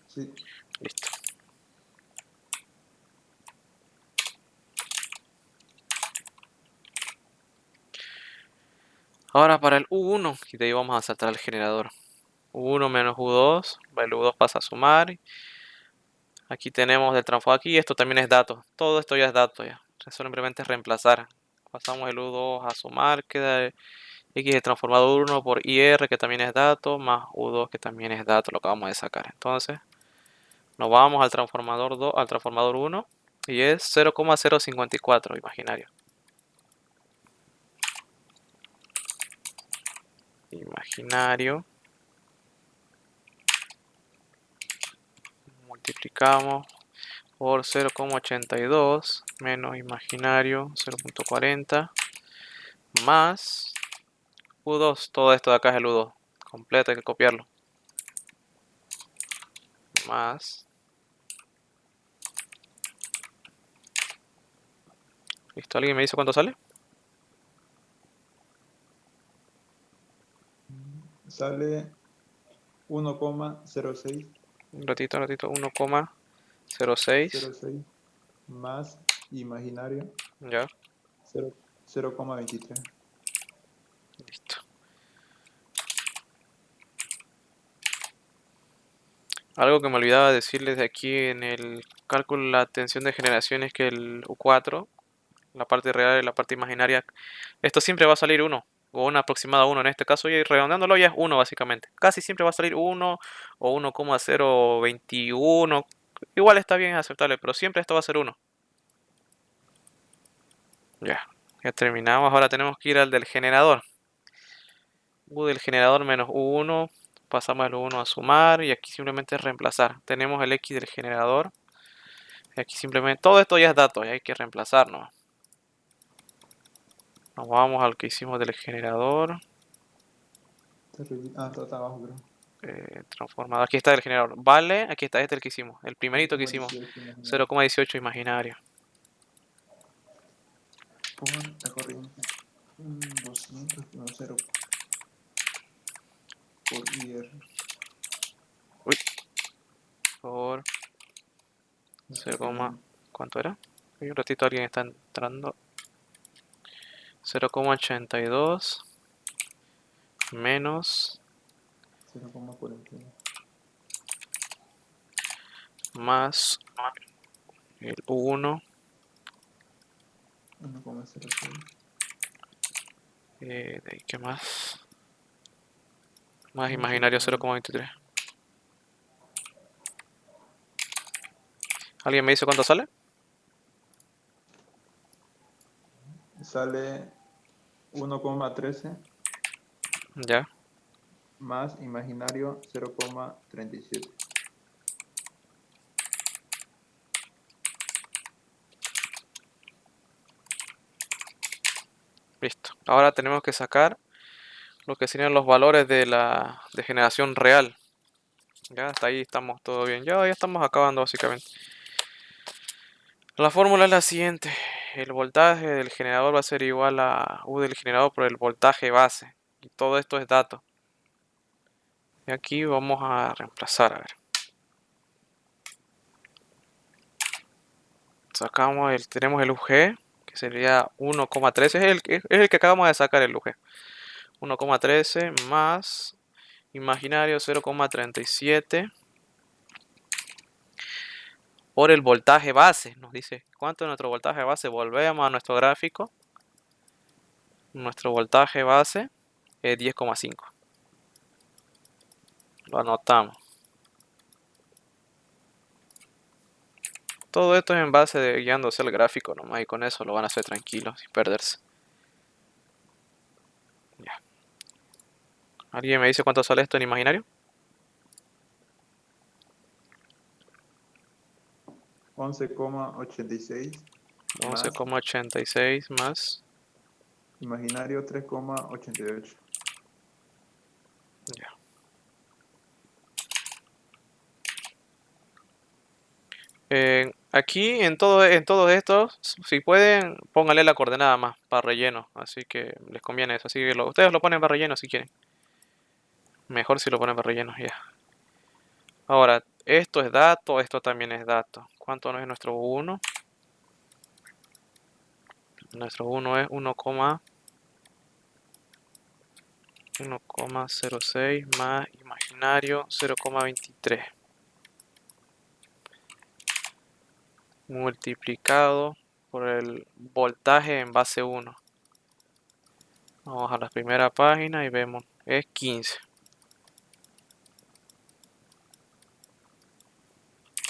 Speaker 2: Sí.
Speaker 1: Listo. Ahora para el U1, y de ahí vamos a saltar al generador. U1 menos U2, el U2 pasa a sumar. Aquí tenemos el transformador aquí, esto también es dato. Todo esto ya es dato ya. Simplemente es reemplazar. Pasamos el U2 a sumar, queda X el transformador 1 por IR que también es dato, más U2 que también es dato, lo que vamos a sacar. Entonces, nos vamos al transformador 2, al transformador 1 y es 0,054 imaginario. Imaginario. Multiplicamos por 0,82 menos imaginario 0,40 más U2. Todo esto de acá es el U2. Completo, hay que copiarlo. Más. ¿Listo? ¿Alguien me dice cuánto sale?
Speaker 2: Sale 1,0606
Speaker 1: Un ratito, 1,06.
Speaker 2: más imaginario
Speaker 1: Ya,
Speaker 2: 0,23.
Speaker 1: listo. Algo que me olvidaba decirles de aquí en el cálculo de la tensión de generación es que el U4, la parte real y la parte imaginaria, esto siempre va a salir 1, o una aproximada a 1 en este caso, y redondeándolo ya es 1 básicamente. Casi siempre va a salir 1 o 1,021. Igual está bien, es aceptable, pero siempre esto va a ser 1. Ya terminamos. Ahora tenemos que ir al del generador. U del generador menos U1. Pasamos el U1 a sumar y aquí simplemente es reemplazar. Tenemos el X del generador. Y aquí simplemente, todo esto ya es datos y hay que reemplazarnos. Nos vamos al que hicimos del generador.
Speaker 2: Está abajo, creo.
Speaker 1: Transformado. Aquí está el generador. Vale, aquí está, este es el que hicimos. El primerito que hicimos.
Speaker 2: 0,18 imaginario.
Speaker 1: 0,18 imaginario.
Speaker 2: Por la corriente. 200,0 por IR.
Speaker 1: Por 0, ¿cuánto era? Hay un ratito alguien está entrando. 0,82 menos
Speaker 2: 0,41.
Speaker 1: más el U1
Speaker 2: 1,06.
Speaker 1: de ahí, ¿qué más? Más imaginario 0,23. ¿Alguien me dice cuánto sale?
Speaker 2: Sale 1,13
Speaker 1: Ya,
Speaker 2: más imaginario 0,37.
Speaker 1: listo. Ahora tenemos que sacar lo que serían los valores de la de generación real. Ya, hasta ahí estamos todo bien. Ya estamos acabando básicamente. La fórmula es la siguiente. El voltaje del generador va a ser igual a U del generador por el voltaje base. Y todo esto es dato. Y aquí vamos a reemplazar, a ver. Tenemos el UG, que sería 1,13. Es el que acabamos de sacar el UG. 1,13 más imaginario 0,37 por el voltaje base. Nos dice cuánto es nuestro voltaje base. Volvemos a nuestro gráfico. Nuestro voltaje base es 10,5. Lo anotamos. Todo esto es en base de guiándose el gráfico nomás y con eso lo van a hacer tranquilos, sin perderse. Ya. ¿Alguien me dice cuánto sale esto en imaginario?
Speaker 2: 11,86 más
Speaker 1: 11,86 más.
Speaker 2: imaginario 3,88.
Speaker 1: Ya. Aquí en todos estos, si pueden, pónganle la coordenada más para relleno. Así que les conviene eso. Así que ustedes lo ponen para relleno si quieren. Mejor si lo ponen para relleno, ya. Ahora, esto es dato, esto también es dato. ¿Cuánto no es nuestro 1? Nuestro 1 es 1, 1,06 más imaginario 0,23 multiplicado por el voltaje en base 1. Vamos a la primera página y vemos, es 15.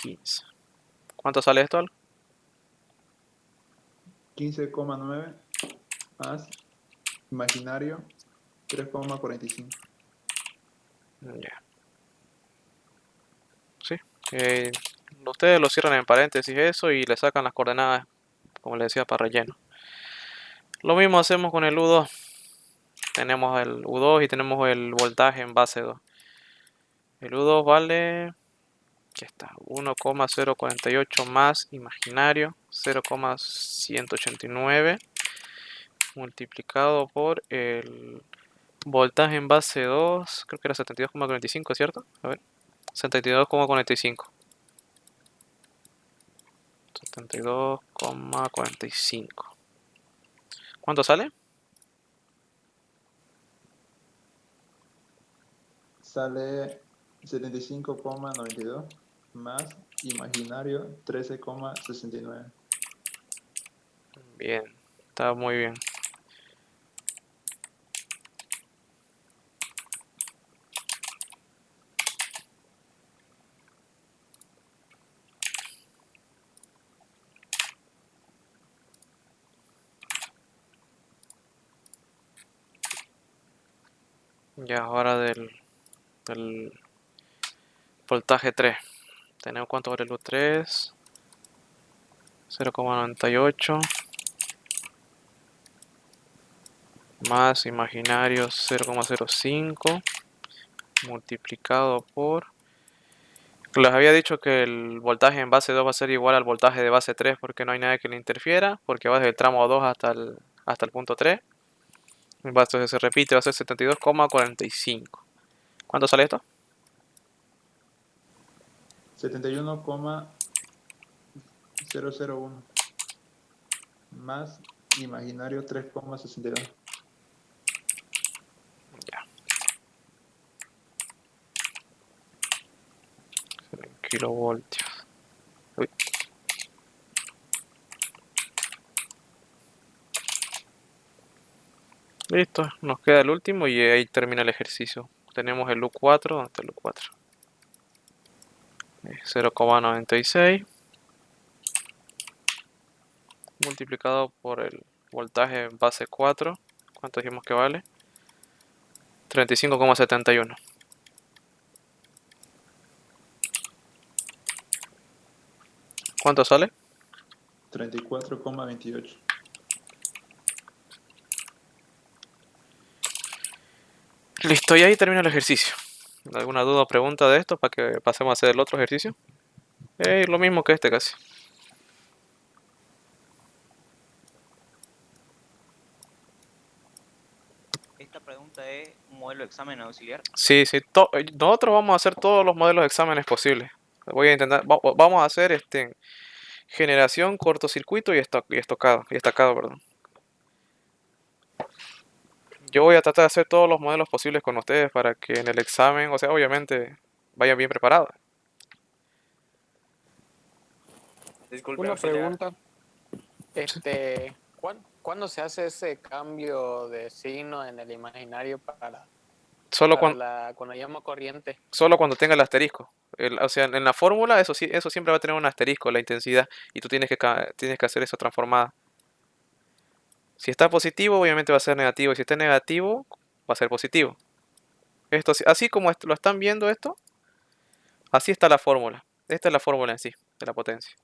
Speaker 1: 15. ¿Cuánto sale esto, Al?
Speaker 2: 15,9 más imaginario 3,45.
Speaker 1: Ya. Sí. Eh, Ustedes lo cierran en paréntesis eso y le sacan las coordenadas, como les decía, para relleno. Lo mismo hacemos con el U2. Tenemos el U2 y tenemos el voltaje en base 2. El U2 vale, aquí está, 1,048 más imaginario 0,189 multiplicado por el voltaje en base 2, creo que era 72,45, ¿cierto? A ver, 72,45. 72,45. ¿Cuánto sale?
Speaker 2: Sale 75,92 más imaginario 13,69.
Speaker 1: Bien, está muy bien. Ya, ahora del voltaje 3. Tenemos cuánto vale el U3. 0,98 más imaginario 0,05 multiplicado por... Les había dicho que el voltaje en base 2 va a ser igual al voltaje de base 3 porque no hay nada que le interfiera, porque va desde el tramo 2 hasta el punto 3. Entonces se repite, va a ser 72,45. ¿Cuánto sale esto?
Speaker 2: 71,001 más imaginario 3,62.
Speaker 1: Ya. Kilovoltios. Uy. Listo, nos queda el último y ahí termina el ejercicio. Tenemos el U4, ¿dónde está el U4? 0,96 multiplicado por el voltaje en base 4. ¿Cuánto dijimos que vale? 35,71. ¿Cuánto sale?
Speaker 2: 34,28.
Speaker 1: Listo, y ahí termina el ejercicio. ¿Alguna duda o pregunta de esto para que pasemos a hacer el otro ejercicio? Lo mismo que este casi.
Speaker 4: Esta pregunta es un modelo de examen auxiliar.
Speaker 1: Sí, sí. Nosotros vamos a hacer todos los modelos de exámenes posibles. Voy a intentar, vamos a hacer generación, cortocircuito y estacado, perdón. Yo voy a tratar de hacer todos los modelos posibles con ustedes para que en el examen, o sea, obviamente, vayan bien preparados.
Speaker 3: Disculpe,
Speaker 6: Una
Speaker 3: auxiliar.
Speaker 6: pregunta, ¿cuándo se hace ese cambio de signo en el imaginario
Speaker 1: Solo cuando,
Speaker 6: cuando llamo corriente?
Speaker 1: solo cuando tenga el asterisco. O sea, en la fórmula eso sí, eso siempre va a tener un asterisco, la intensidad, y tú tienes que hacer eso transformada. Si está positivo, obviamente va a ser negativo, y si está negativo, va a ser positivo. Así como lo están viendo esto, así está la fórmula. Esta es la fórmula en sí, de la potencia.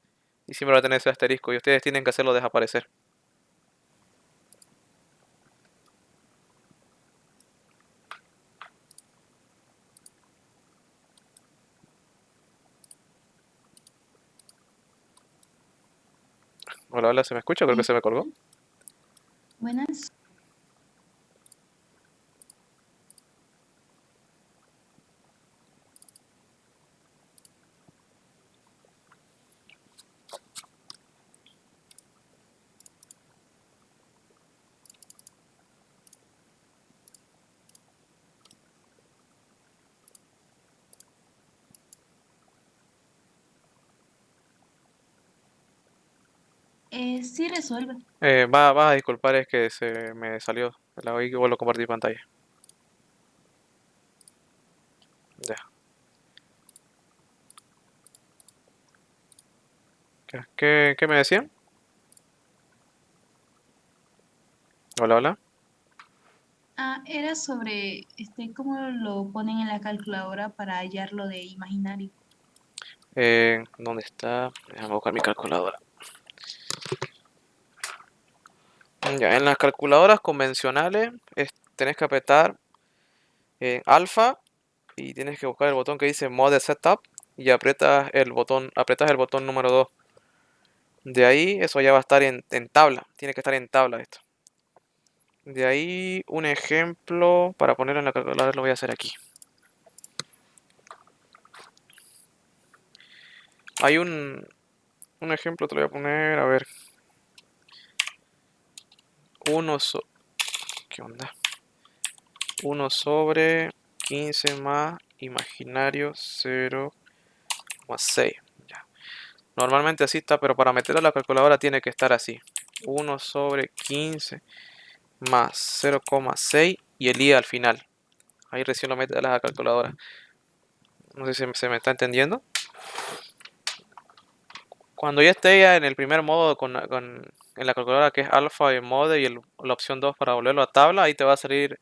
Speaker 1: Y siempre va a tener ese asterisco, y ustedes tienen que hacerlo desaparecer. Hola, hola, ¿se me escucha? Creo que se me colgó.
Speaker 7: Buenas. Sí resuelve.
Speaker 1: Va a disculpar, es que se me salió. La oí que vuelvo a compartir pantalla. Ya. ¿Qué me decían? Hola, hola.
Speaker 7: Era sobre cómo lo ponen en la calculadora para hallar lo de imaginario.
Speaker 1: ¿Dónde está? Déjame buscar mi calculadora. Ya, en las calculadoras convencionales tenés que apretar alfa y tienes que buscar el botón que dice Mode Setup y apretas el botón número 2. De ahí eso ya va a estar en tabla, tiene que estar en tabla esto. De ahí un ejemplo para ponerlo en la calculadora lo voy a hacer aquí. Hay un ejemplo, te lo voy a poner, a ver. ¿Qué onda? 1 sobre 15 más imaginario 0,6. Ya. Normalmente así está, pero para meterlo a la calculadora tiene que estar así. 1 sobre 15 más 0,6 y el i al final. Ahí recién lo metes a la calculadora. No sé si se me está entendiendo. Cuando ya esté ya en el primer modo en la calculadora que es alfa y mode y la opción 2 para volverlo a tabla, ahí te va a salir,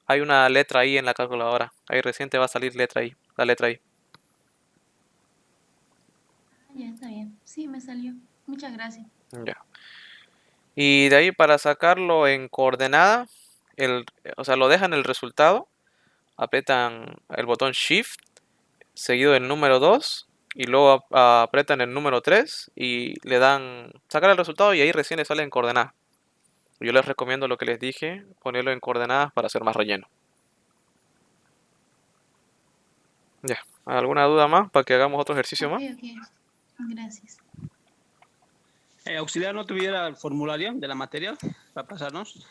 Speaker 1: hay una letra I en la calculadora. Ahí recién te va a salir letra I, la letra I.
Speaker 7: Ya está bien. Sí, me salió. Muchas gracias.
Speaker 1: Ya. Y de ahí para sacarlo en coordenada, o sea, lo dejan el resultado, apretan el botón Shift, seguido del número 2, y luego apretan el número 3 y le dan sacar el resultado y ahí recién le sale en coordenadas. Yo les recomiendo lo que les dije, ponerlo en coordenadas para hacer más relleno. Ya, ¿alguna duda más para que hagamos otro ejercicio
Speaker 7: Ok,
Speaker 1: más?
Speaker 7: ok. Gracias.
Speaker 8: Auxiliar, ¿no tuviera el formulario de la materia para pasarnos?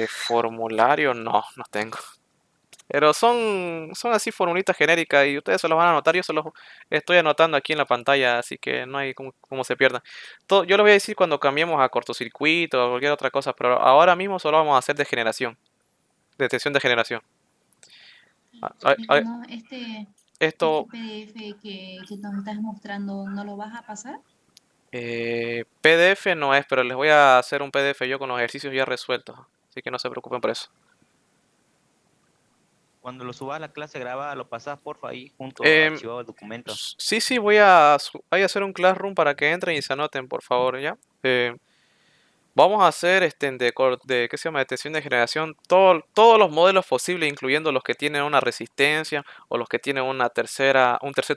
Speaker 1: Formulario no tengo. Pero son así formulitas genéricas y ustedes se los van a anotar. Yo se los estoy anotando aquí en la pantalla, así que no hay como se pierdan. Yo les voy a decir cuando cambiemos a cortocircuito o cualquier otra cosa, pero ahora mismo solo vamos a hacer de generación, detección de generación.
Speaker 7: No, este
Speaker 1: Esto,
Speaker 7: PDF que nos estás mostrando, ¿no lo vas a pasar?
Speaker 1: PDF no es, pero les voy a hacer un PDF yo con los ejercicios ya resueltos, así que no se preocupen por eso.
Speaker 4: Cuando lo subas a la clase grabada, lo pasas porfa ahí junto
Speaker 1: Em,
Speaker 4: archivado el documento.
Speaker 1: sí, voy a hacer un classroom para que entren y se anoten, por favor, ¿ya? Vamos a hacer ¿qué se llama? Detección de generación, todos los modelos posibles, incluyendo los que tienen una resistencia o los que tienen un tercer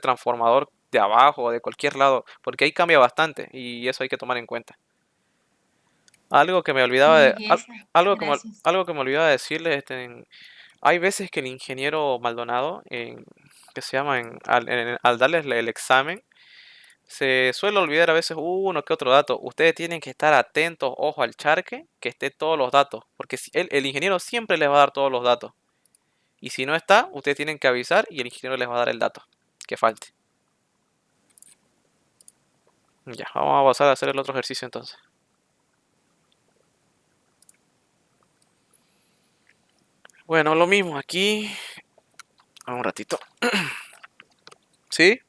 Speaker 1: transformador de abajo o de cualquier lado, porque ahí cambia bastante y eso hay que tomar en cuenta. Algo que me olvidaba
Speaker 7: Qué
Speaker 1: de,
Speaker 7: belleza. Gracias.
Speaker 1: algo que me olvidaba decirles, hay veces que el ingeniero Maldonado, que se llama, al darles el examen, se suele olvidar a veces uno que otro dato. Ustedes tienen que estar atentos, ojo al charque, que esté todos los datos, porque el ingeniero siempre les va a dar todos los datos. Y si no está, ustedes tienen que avisar y el ingeniero les va a dar el dato que falte. Ya, vamos a pasar a hacer el otro ejercicio entonces. Bueno, lo mismo aquí. Un ratito. ¿Sí?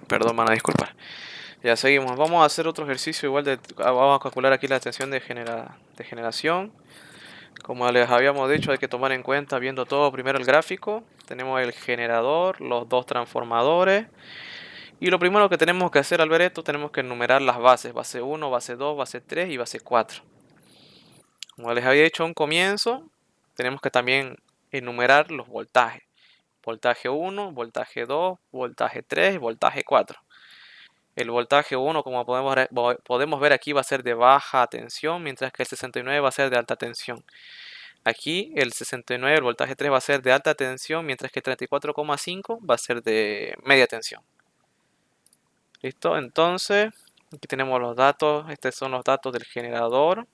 Speaker 1: Perdón, van a disculpar. Ya seguimos. Vamos a hacer otro ejercicio igual vamos a calcular aquí la tensión de generación. Como les habíamos dicho, hay que tomar en cuenta viendo todo primero el gráfico. Tenemos el generador, los dos transformadores. Y lo primero que tenemos que hacer al ver esto, tenemos que enumerar las bases. Base 1, base 2, base 3 y base 4. Como les había dicho a un comienzo, tenemos que también enumerar los voltajes. Voltaje 1, voltaje 2, voltaje 3 y voltaje 4. El voltaje 1, como podemos ver aquí, va a ser de baja tensión, mientras que el 69 va a ser de alta tensión. Aquí el 69, el voltaje 3 va a ser de alta tensión, mientras que el 34,5 va a ser de media tensión. ¿Listo? Entonces, aquí tenemos los datos. Estos son los datos del generador.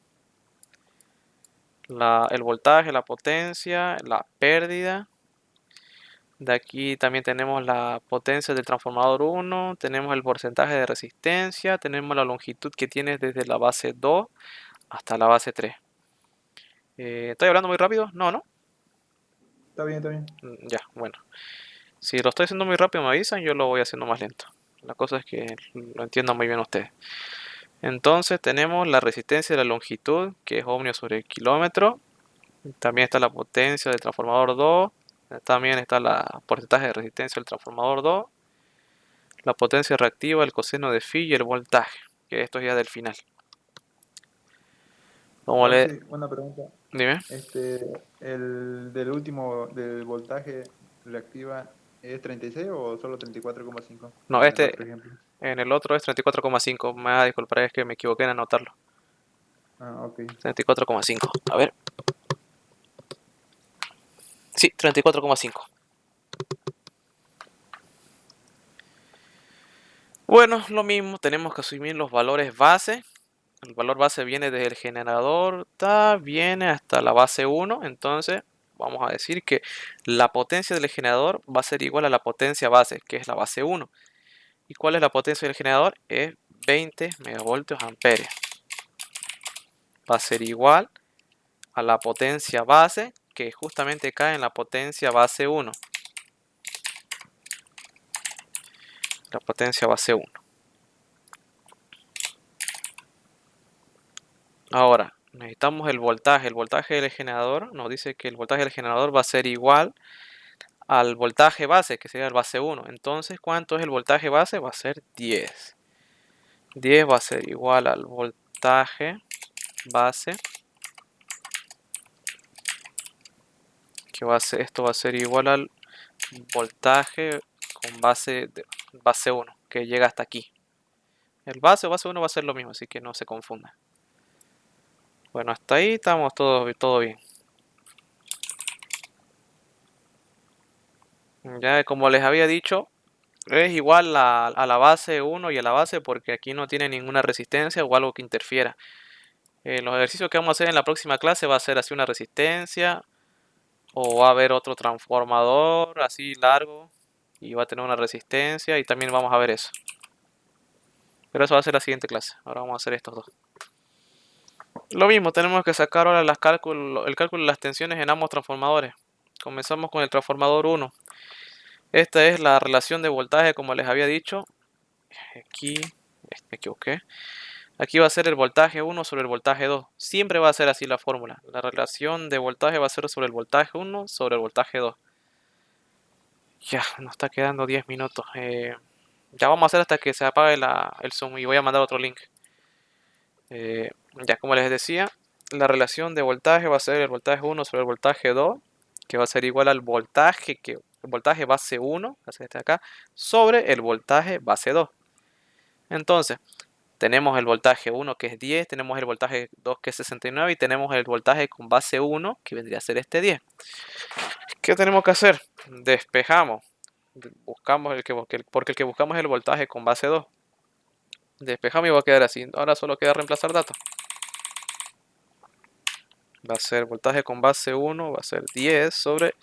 Speaker 1: El voltaje, la potencia, la pérdida. De aquí también tenemos la potencia del transformador 1, tenemos el porcentaje de resistencia, tenemos la longitud que tiene desde la base 2 hasta la base 3. ¿Estoy hablando muy rápido? No.
Speaker 2: Está bien, está bien.
Speaker 1: Ya, bueno. Si lo estoy haciendo muy rápido me avisan, yo lo voy haciendo más lento. La cosa es que lo entiendan muy bien ustedes. Entonces tenemos la resistencia y la longitud, que es ohmio sobre el kilómetro. También está la potencia del transformador 2. También está la porcentaje de resistencia del transformador 2. La potencia reactiva, el coseno de phi y el voltaje. Que esto es ya del final. Como le...
Speaker 2: Sí, una pregunta.
Speaker 1: Dime.
Speaker 2: ¿El del último, del voltaje reactiva, es 36 o solo 34,5?
Speaker 1: No,
Speaker 2: En el
Speaker 1: este
Speaker 2: otro ejemplo.
Speaker 1: en el otro es 34,5. Me va a disculpar, es que me equivoqué en anotarlo.
Speaker 2: Ah, ok.
Speaker 1: 34,5. A ver. Sí, 34,5. Bueno, lo mismo, tenemos que asumir los valores base. El valor base viene desde el generador, viene hasta la base 1. Entonces, vamos a decir que la potencia del generador va a ser igual a la potencia base, que es la base 1. ¿Y cuál es la potencia del generador? Es 20 megavoltios amperes. Va a ser igual a la potencia base, que justamente cae en la potencia base 1. La potencia base 1. Ahora, necesitamos el voltaje. El voltaje del generador nos dice que el voltaje del generador va a ser igual al voltaje base, que sería el base 1. Entonces, ¿cuánto es el voltaje base? Va a ser 10. 10 va a ser igual al voltaje base, que esto va a ser igual al voltaje con base 1, que llega hasta aquí. El base o base 1 va a ser lo mismo, así que no se confunda. Bueno, hasta ahí estamos todo bien. Ya como les había dicho, es igual a la base 1 y a la base porque aquí no tiene ninguna resistencia o algo que interfiera. Los ejercicios que vamos a hacer en la próxima clase va a ser así una resistencia o va a haber otro transformador así largo y va a tener una resistencia y también vamos a ver eso. Pero eso va a ser la siguiente clase. Ahora vamos a hacer estos dos. Lo mismo, tenemos que sacar ahora el cálculo de las tensiones en ambos transformadores. Comenzamos con el transformador 1. Esta es la relación de voltaje, como les había dicho. Aquí me equivoqué. Aquí va a ser el voltaje 1 sobre el voltaje 2. Siempre va a ser así la fórmula. La relación de voltaje va a ser sobre el voltaje 1 sobre el voltaje 2. Ya, nos está quedando 10 minutos. Ya vamos a hacer hasta que se apague el Zoom y voy a mandar otro link. Ya como les decía, la relación de voltaje va a ser el voltaje 1 sobre el voltaje 2, que va a ser igual al voltaje base 1, este acá, sobre el voltaje base 2. Entonces, tenemos el voltaje 1 que es 10, tenemos el voltaje 2 que es 69 y tenemos el voltaje con base 1 que vendría a ser este 10. ¿Qué tenemos que hacer? Despejamos. Buscamos porque el que buscamos es el voltaje con base 2. Despejamos y va a quedar así. Ahora solo queda reemplazar datos. Va a ser voltaje con base 1, va a ser 10 sobre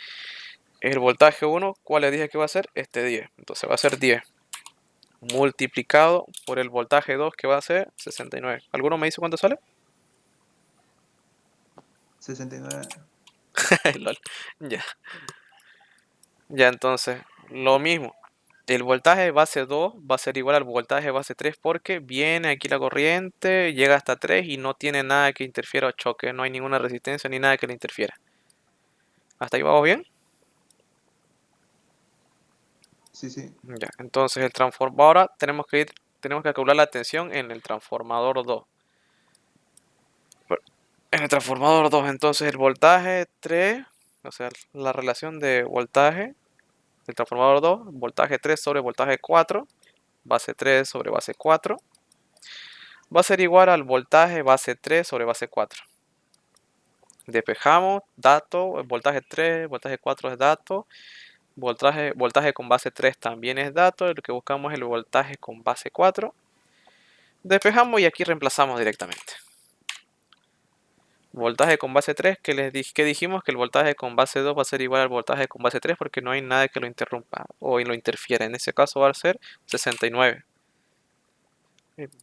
Speaker 1: el voltaje 1. ¿Cuál le dije que va a ser? Este 10. Entonces va a ser 10 multiplicado por el voltaje 2 que va a ser 69. ¿Alguno me dice cuánto sale?
Speaker 2: 69.
Speaker 1: Lol. Ya entonces, lo mismo. El voltaje base 2 va a ser igual al voltaje base 3 porque viene aquí la corriente, llega hasta 3 y no tiene nada que interfiera o choque. No hay ninguna resistencia ni nada que le interfiera. ¿Hasta ahí vamos bien?
Speaker 2: Sí, sí.
Speaker 1: Ya, entonces el transformador, ahora tenemos que calcular la tensión en el transformador 2. En el transformador 2, entonces el voltaje 3, o sea, la relación de voltaje del transformador 2, voltaje 3 sobre voltaje 4, base 3 sobre base 4 va a ser igual al voltaje base 3 sobre base 4. Despejamos, dato, voltaje 3, voltaje 4 es dato, voltaje con base 3 también es dato, lo que buscamos es el voltaje con base 4. Despejamos y aquí reemplazamos directamente. Voltaje con base 3, que dijimos que el voltaje con base 2 va a ser igual al voltaje con base 3 porque no hay nada que lo interrumpa o lo interfiera. En ese caso va a ser 69.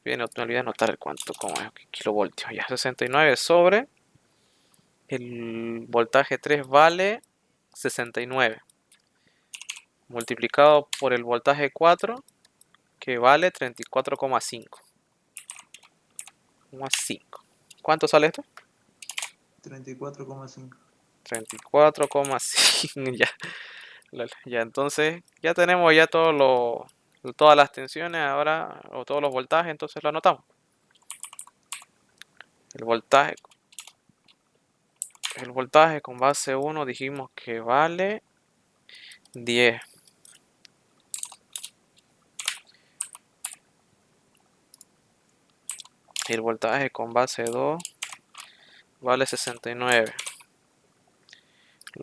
Speaker 1: Bien, me olvidé de anotar el cuánto, como es, kilovoltios. Ya, 69 sobre el voltaje 3 vale 69. Multiplicado por el voltaje 4 que vale 34,5. ¿Cuánto sale esto?
Speaker 2: 34,5.
Speaker 1: 34,5. Ya. Ya, entonces ya tenemos ya todas las tensiones ahora, o todos los voltajes, entonces lo anotamos. El voltaje con base 1 dijimos que vale 10. Y el voltaje con base 2 vale 69.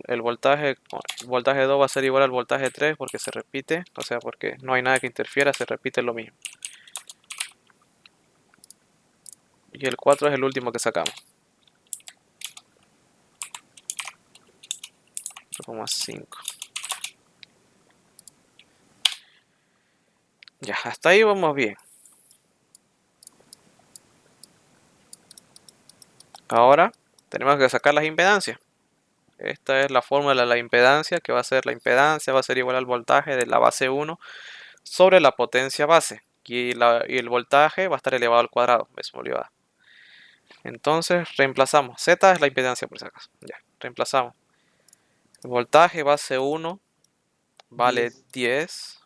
Speaker 1: El voltaje 2 va a ser igual al voltaje 3 porque se repite, o sea, porque no hay nada que interfiera, se repite lo mismo. Y el 4 es el último que sacamos. 0,5. Ya, hasta ahí vamos bien. Ahora tenemos que sacar las impedancias. Esta es la fórmula de la impedancia, que va a ser la impedancia, va a ser igual al voltaje de la base 1 sobre la potencia base. Y el voltaje va a estar elevado al cuadrado. Entonces reemplazamos. Z es la impedancia por si acaso. Ya, reemplazamos. El voltaje base 1 vale 10.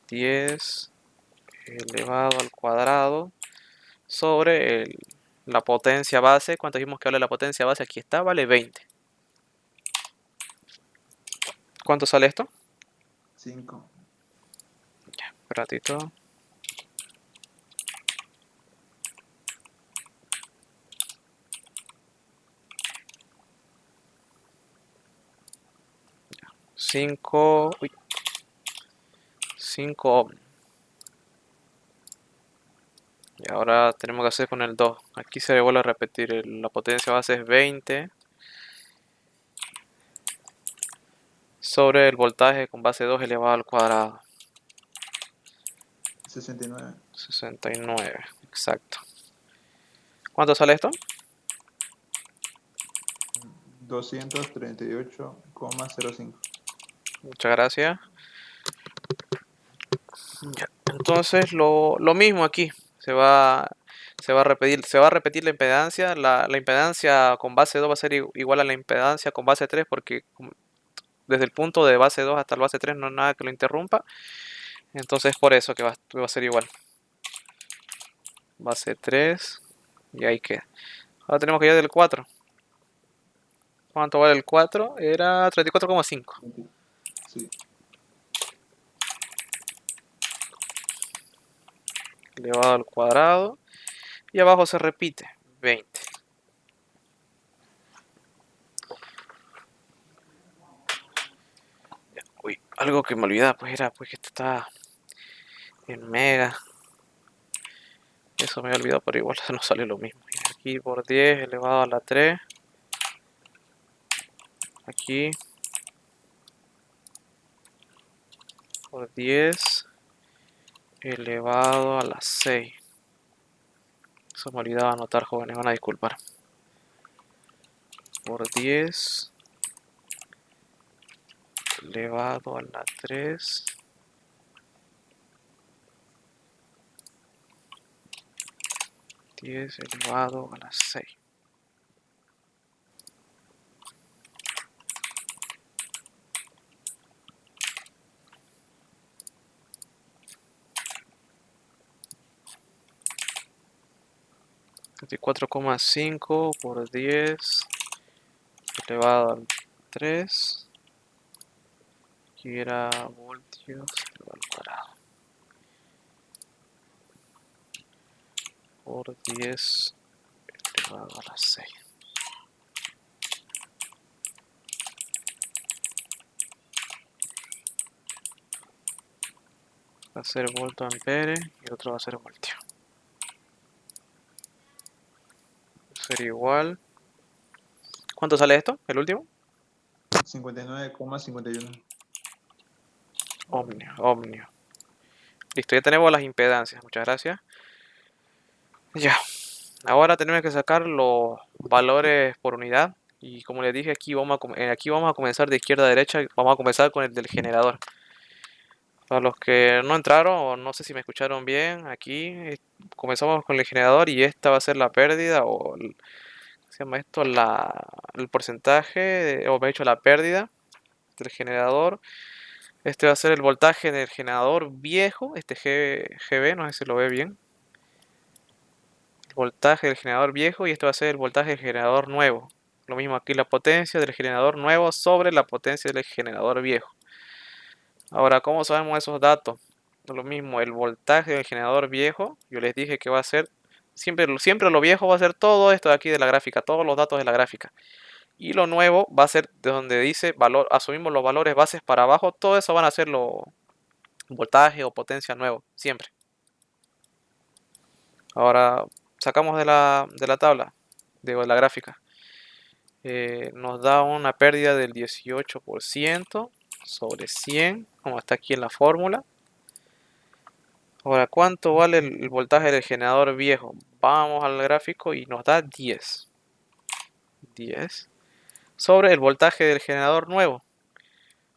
Speaker 1: 10 elevado al cuadrado sobre la potencia base. ¿Cuánto dijimos que vale la potencia base? Aquí está, vale 20. ¿Cuánto sale esto?
Speaker 2: 5.
Speaker 1: Ya, un ratito. Cinco ohm. Y ahora tenemos que hacer con el 2. Aquí se vuelve a repetir. La potencia base es 20 sobre el voltaje con base 2 elevado al cuadrado.
Speaker 2: 69.
Speaker 1: 69, exacto. ¿Cuánto sale esto?
Speaker 2: 238,05.
Speaker 1: Muchas gracias. Ya. Entonces lo mismo aquí. Se va a repetir la impedancia. La impedancia con base 2 va a ser igual a la impedancia con base 3 porque desde el punto de base 2 hasta el base 3 no hay nada que lo interrumpa. Entonces por eso que va a ser igual. Base 3 y ahí queda. Ahora tenemos que ir del 4. ¿Cuánto vale el 4? Era 34,5.
Speaker 2: Sí.
Speaker 1: Elevado al cuadrado. Y abajo se repite. 20. Uy, algo que me olvidaba, pues era pues que esto está en mega. Eso me había olvidado, pero igual no sale lo mismo. Y aquí por 10 elevado a la 3. Aquí por 10 elevado a la 6. Eso me olvidaba anotar, jóvenes, van a disculpar. Por 10 elevado a la 3. 10 elevado a la 6. $24,5 por 10 elevado al 3. Aquí era voltios al cuadrado. Por 10 elevado a la 6. Va a ser volto ampere y otro va a ser voltio. Va a ser igual. ¿Cuánto sale esto? ¿El último?
Speaker 2: 59,51.
Speaker 1: Ohmio, ohmio. Listo, ya tenemos las impedancias. Muchas gracias. Ya. Ahora tenemos que sacar los valores por unidad. Y como les dije, aquí aquí vamos a comenzar de izquierda a derecha. Vamos a comenzar con el del generador. Para los que no entraron o no sé si me escucharon bien, aquí comenzamos con el generador y esta va a ser la pérdida o ¿qué se llama esto? El porcentaje, o me he dicho la pérdida del generador. Este va a ser el voltaje del generador viejo, este GB, no sé si lo ve bien. El voltaje del generador viejo y este va a ser el voltaje del generador nuevo. Lo mismo aquí, la potencia del generador nuevo sobre la potencia del generador viejo. Ahora, ¿cómo sabemos esos datos? Lo mismo, el voltaje del generador viejo, yo les dije que va a ser, siempre lo viejo va a ser todo esto de aquí de la gráfica, todos los datos de la gráfica. Y lo nuevo va a ser de donde dice valor, asumimos los valores bases para abajo, todo eso van a ser los voltaje o potencia nuevo, siempre. Ahora, sacamos de la tabla, de la gráfica. Nos da una pérdida del 18% sobre 100, como está aquí en la fórmula. Ahora, ¿cuánto vale el voltaje del generador viejo? Vamos al gráfico y nos da 10. 10 sobre el voltaje del generador nuevo.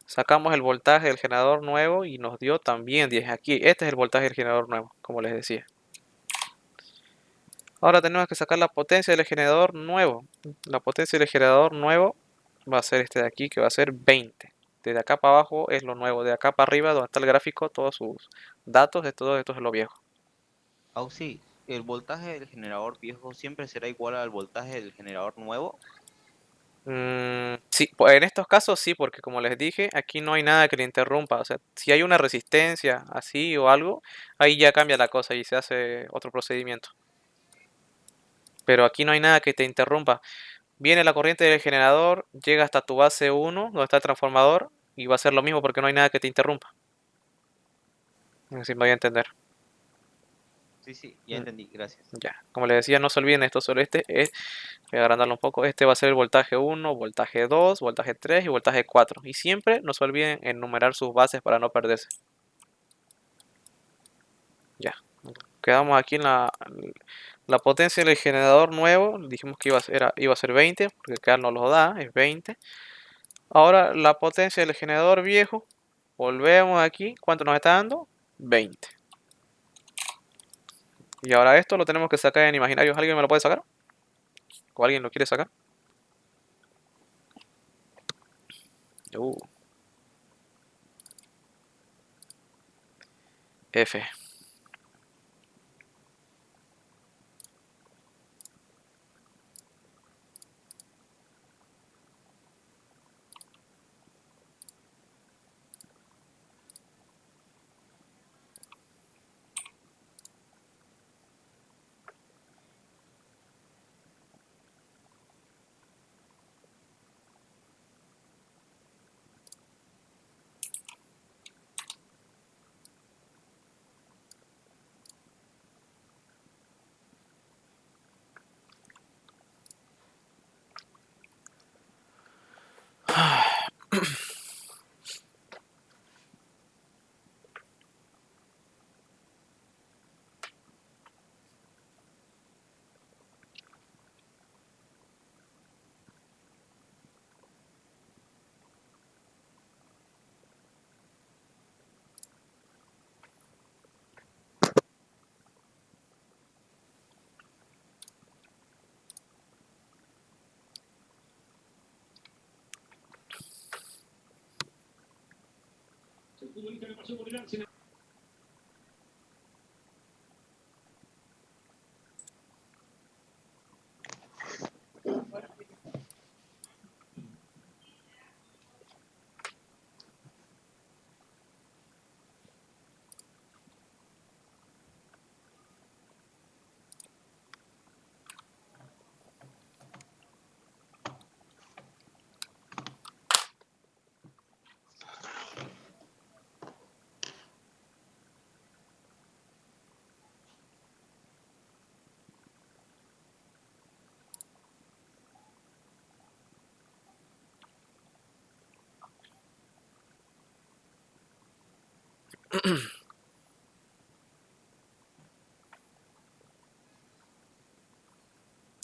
Speaker 1: Sacamos el voltaje del generador nuevo y nos dio también 10. Aquí, este es el voltaje del generador nuevo, como les decía. Ahora tenemos que sacar la potencia del generador nuevo. La potencia del generador nuevo va a ser este de aquí, que va a ser 20. Desde acá para abajo es lo nuevo. De acá para arriba, donde está el gráfico, todos sus datos, de todo esto es lo viejo.
Speaker 4: Sí, el voltaje del generador viejo siempre será igual al voltaje del generador nuevo.
Speaker 1: Sí, en estos casos sí, porque como les dije, aquí no hay nada que le interrumpa. O sea, si hay una resistencia así o algo, ahí ya cambia la cosa y se hace otro procedimiento. Pero aquí no hay nada que te interrumpa. Viene la corriente del generador, llega hasta tu base 1, donde está el transformador, y va a ser lo mismo porque no hay nada que te interrumpa. No sé si me voy a entender.
Speaker 4: Sí, ya entendí, gracias.
Speaker 1: Ya, como les decía, no se olviden esto, solo este es, voy a agrandarlo un poco, este va a ser el voltaje 1, voltaje 2, voltaje 3 y voltaje 4. Y siempre no se olviden enumerar sus bases para no perderse. Ya, quedamos aquí en la potencia del generador nuevo, dijimos que iba a ser 20, porque acá nos lo da, es 20. Ahora la potencia del generador viejo, volvemos aquí, ¿cuánto nos está dando? 20. Y ahora esto lo tenemos que sacar en imaginarios. ¿Alguien me lo puede sacar? ¿O alguien lo quiere sacar? Uh, F.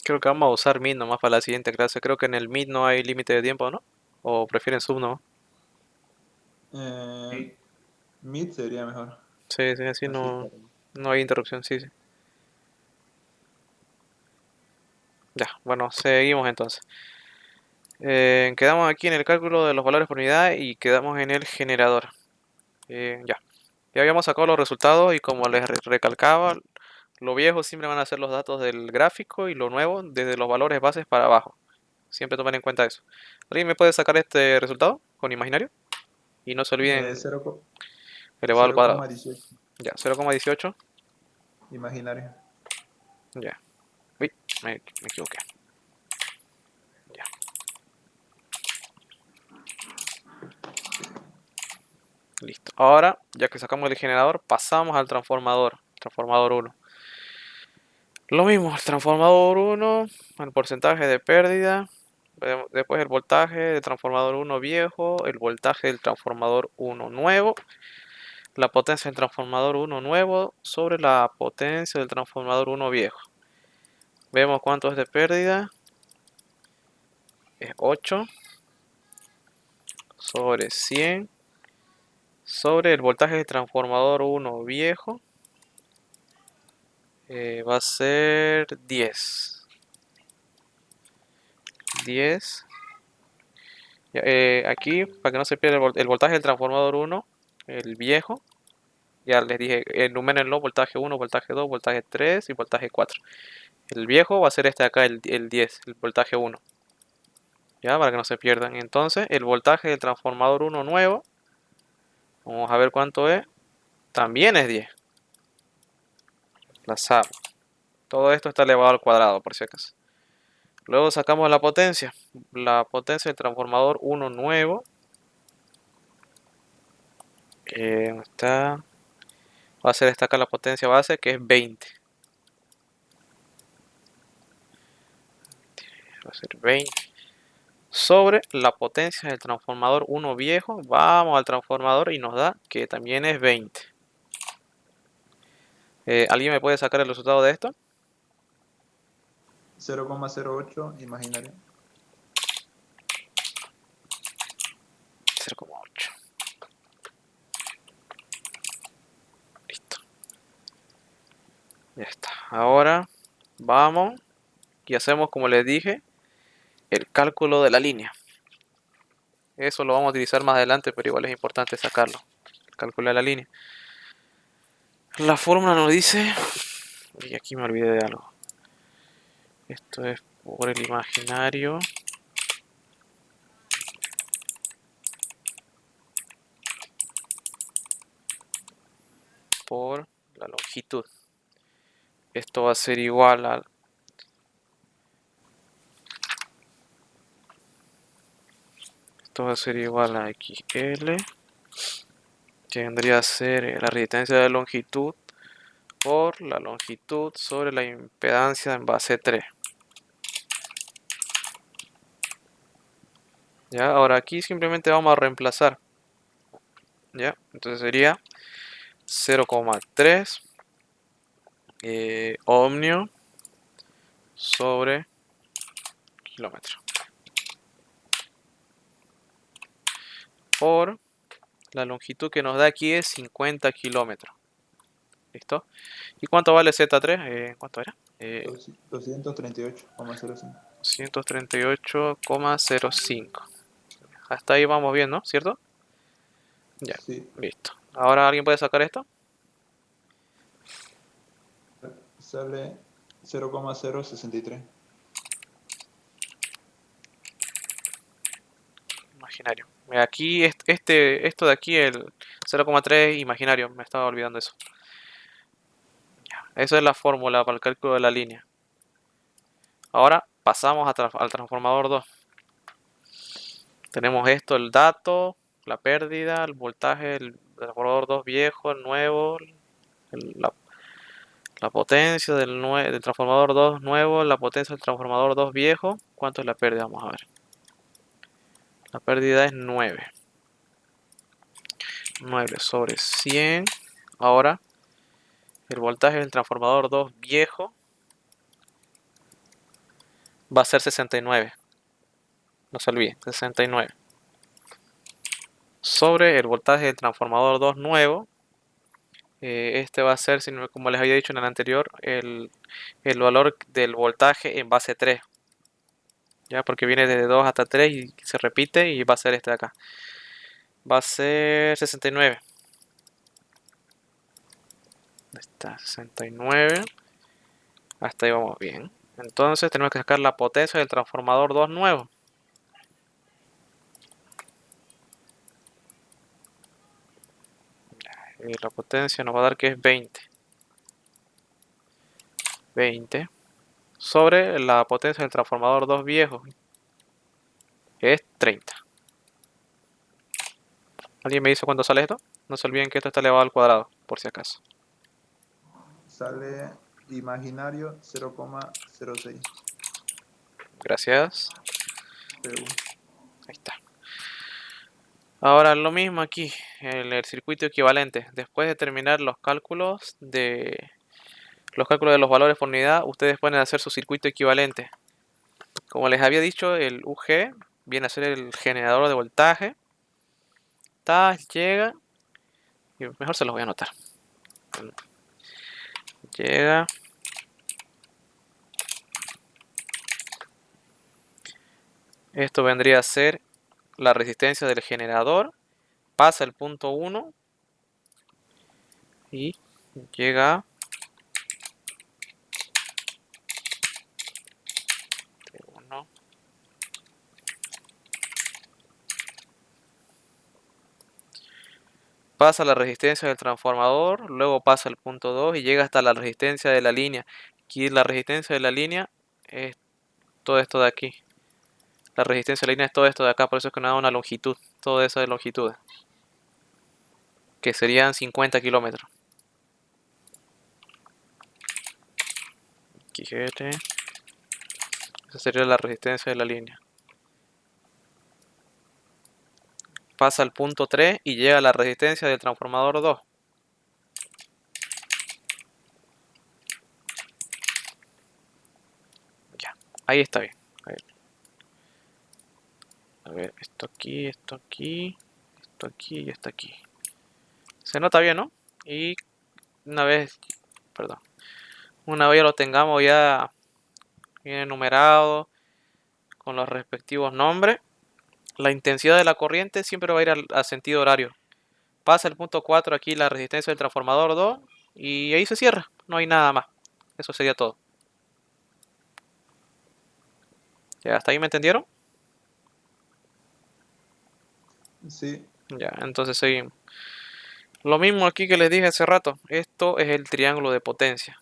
Speaker 1: Creo que vamos a usar mid nomás para la siguiente clase. Creo que en el mid no hay límite de tiempo, ¿no? O prefieren sub nomás.
Speaker 2: Eh, mid sería mejor.
Speaker 1: Sí, sí, así
Speaker 2: Así
Speaker 1: no,
Speaker 2: para-
Speaker 1: no hay interrupción, sí, sí. Ya, bueno, seguimos entonces. Quedamos aquí en el cálculo de los valores por unidad y quedamos en el generador. Ya. Ya habíamos sacado los resultados y como les recalcaba, lo viejo siempre van a ser los datos del gráfico y lo nuevo desde los valores bases para abajo. Siempre tomen en cuenta eso. ¿Alguien me puede sacar este resultado con imaginario? Y no se olviden
Speaker 2: 0,
Speaker 1: elevado al cuadrado.
Speaker 2: 0,18
Speaker 1: Ya, 0,18.
Speaker 2: imaginario.
Speaker 1: Ya. Uy, me equivoqué. Ya. Listo. Ahora, ya que sacamos el generador, pasamos al transformador. Transformador 1. Lo mismo, el transformador 1, el porcentaje de pérdida. Después el voltaje del transformador 1 viejo, el voltaje del transformador 1 nuevo, la potencia del transformador 1 nuevo sobre la potencia del transformador 1 viejo. Vemos cuánto es de pérdida. Es 8 sobre 100 sobre el voltaje del transformador 1 viejo. Va a ser 10. 10. Ya, aquí, para que no se pierda el voltaje del transformador 1, el viejo. Ya les dije, enumérenlo, voltaje 1, voltaje 2, voltaje 3 y voltaje 4. El viejo va a ser este de acá, el 10, el voltaje 1. Ya, para que no se pierdan. Entonces, el voltaje del transformador 1 nuevo, vamos a ver cuánto es, también es 10. La suma. Todo esto está elevado al cuadrado, por si acaso. Luego sacamos la potencia. La potencia del transformador 1 nuevo. Está, va a ser esta acá la potencia base, que es 20. Va a ser 20. Sobre la potencia del transformador 1 viejo. Vamos al transformador y nos da que también es 20. ¿Alguien me puede sacar el resultado de esto?
Speaker 2: 0,08 imaginario.
Speaker 1: 0,8. Listo. Ya está. Ahora vamos y hacemos, como les dije, el cálculo de la línea. Eso lo vamos a utilizar más adelante, pero igual es importante sacarlo. El cálculo de la línea. La fórmula nos dice... Y aquí me olvidé de algo. Esto es por el imaginario. Por la longitud. Esto va a ser igual a... Esto va a ser igual a XL. Que vendría a ser la resistencia de longitud por la longitud sobre la impedancia en base 3. Ya, ahora aquí simplemente vamos a reemplazar. Ya, entonces sería 0,3 ohmio sobre kilómetro por la longitud que nos da aquí es 50 kilómetros. ¿Listo? ¿Y cuánto vale Z3? ¿Cuánto era?
Speaker 2: 238,05.
Speaker 1: 138,05. Hasta ahí vamos bien, ¿no? ¿Cierto? Ya,
Speaker 2: Sí,
Speaker 1: listo. Ahora alguien puede sacar esto.
Speaker 2: sale 0,063.
Speaker 1: Imaginario. Aquí, esto de aquí, el 0,3 imaginario, me estaba olvidando eso. Esa es la fórmula para el cálculo de la línea. Ahora pasamos al transformador 2. Tenemos esto, el dato, la pérdida, el voltaje, el transformador 2 viejo, el nuevo, la potencia del transformador 2 nuevo, la potencia del transformador 2 viejo. ¿Cuánto es la pérdida? Vamos a ver. La pérdida es 9. 9 sobre 100. Ahora, el voltaje del transformador 2 viejo va a ser 69. No se olviden, 69. Sobre el voltaje del transformador 2 nuevo, este va a ser, como les había dicho en el anterior, el valor del voltaje en base 3. Ya, porque viene desde 2 hasta 3 y se repite y va a ser este de acá. Va a ser 69. Está 69. Hasta ahí vamos bien. Entonces tenemos que sacar la potencia del transformador 2 nuevo. Y la potencia nos va a dar que es 20. 20 sobre la potencia del transformador 2 viejo, que es 30. ¿Alguien me dice cuánto sale esto? No se olviden que esto está elevado al cuadrado, por si acaso.
Speaker 2: Sale imaginario 0,06.
Speaker 1: Gracias.
Speaker 2: PU.
Speaker 1: Ahí está. Ahora lo mismo aquí, en el circuito equivalente. Después de terminar los cálculos de los valores por unidad, ustedes pueden hacer su circuito equivalente. Como les había dicho, el UG viene a ser el generador de voltaje. Llega, y mejor se los voy a anotar. Llega, esto vendría a ser la resistencia del generador, pasa el punto 1 y llega T1. Pasa la resistencia del transformador, luego pasa el punto 2 y llega hasta la resistencia de la línea. Aquí la resistencia de la línea es todo esto de aquí. La resistencia de la línea es todo esto de acá, por eso es que nos da una longitud, toda esa de longitud, que serían 50 kilómetros. Esa sería la resistencia de la línea. Pasa al punto 3 y llega a la resistencia del transformador 2. Ya, ahí está bien. A ver, esto aquí, esto aquí, esto aquí y esto aquí. Se nota bien, ¿no? Y una vez, perdón, una vez ya lo tengamos ya bien enumerado con los respectivos nombres, la intensidad de la corriente siempre va a ir al sentido horario. Pasa el punto 4 aquí la resistencia del transformador 2 y ahí se cierra, no hay nada más. Eso sería todo. ¿Ya hasta ahí me entendieron?
Speaker 2: Sí,
Speaker 1: Ya, entonces seguimos. Lo mismo aquí que les dije hace rato, esto es el triángulo de potencia.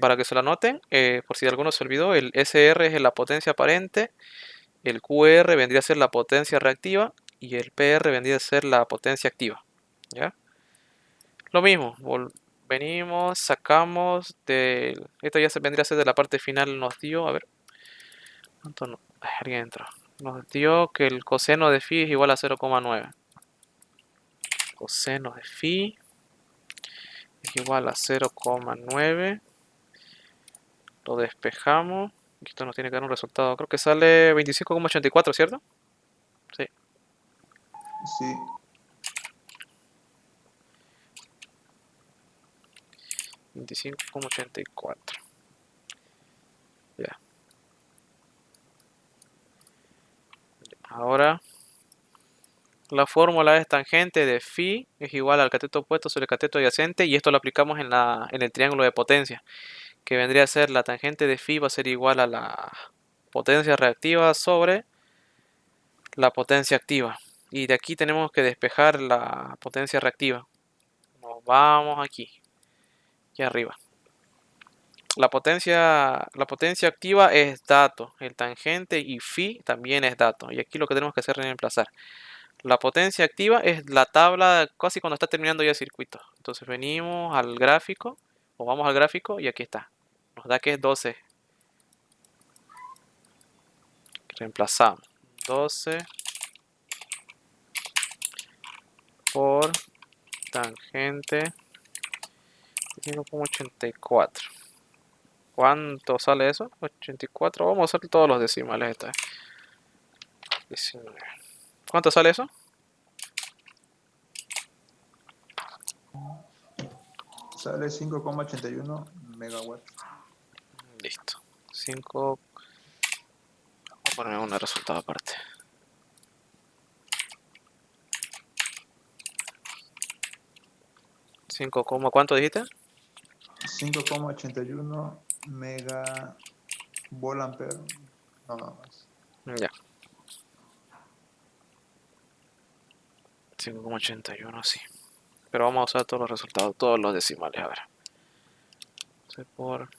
Speaker 1: Para que se lo anoten, por si alguno se olvidó, el SR es la potencia aparente, el QR vendría a ser la potencia reactiva y el PR vendría a ser la potencia activa. ¿Ya? Lo mismo, venimos, sacamos del... Esto ya se vendría a ser de la parte final, nos dio, a ver, ¿cuánto no? Ay, alguien entró. Nos dio que el coseno de phi es igual a 0,9. Coseno de phi es igual a 0,9. Lo despejamos. Esto nos tiene que dar un resultado. Creo que sale 25,84, ¿cierto? Sí.
Speaker 2: sí.
Speaker 1: 25,84. Ya. Ahora la fórmula es tangente de phi es igual al cateto opuesto sobre el cateto adyacente y esto lo aplicamos en el triángulo de potencia, que vendría a ser la tangente de phi va a ser igual a la potencia reactiva sobre la potencia activa. Y de aquí tenemos que despejar la potencia reactiva. Nos vamos aquí arriba. La potencia activa es dato, el tangente y phi también es dato. Y aquí lo que tenemos que hacer es reemplazar. La potencia activa es la tabla casi cuando está terminando ya el circuito. Entonces venimos al gráfico, o vamos al gráfico y aquí está. Nos da que es 12. Reemplazamos 12 por tangente 5,84. ¿Cuánto sale eso? 84. Vamos a hacer todos los decimales esta vez. 19. ¿Cuánto sale eso?
Speaker 2: Sale 5,81 megawatts.
Speaker 1: Listo. 5. Vamos a poner un resultado aparte. 5, ¿cuánto dijiste?
Speaker 2: 5,81 megavolt ampere. No, no más.
Speaker 1: Ya. 5,81, sí. Pero vamos a usar todos los resultados, todos los decimales, a ver. C por...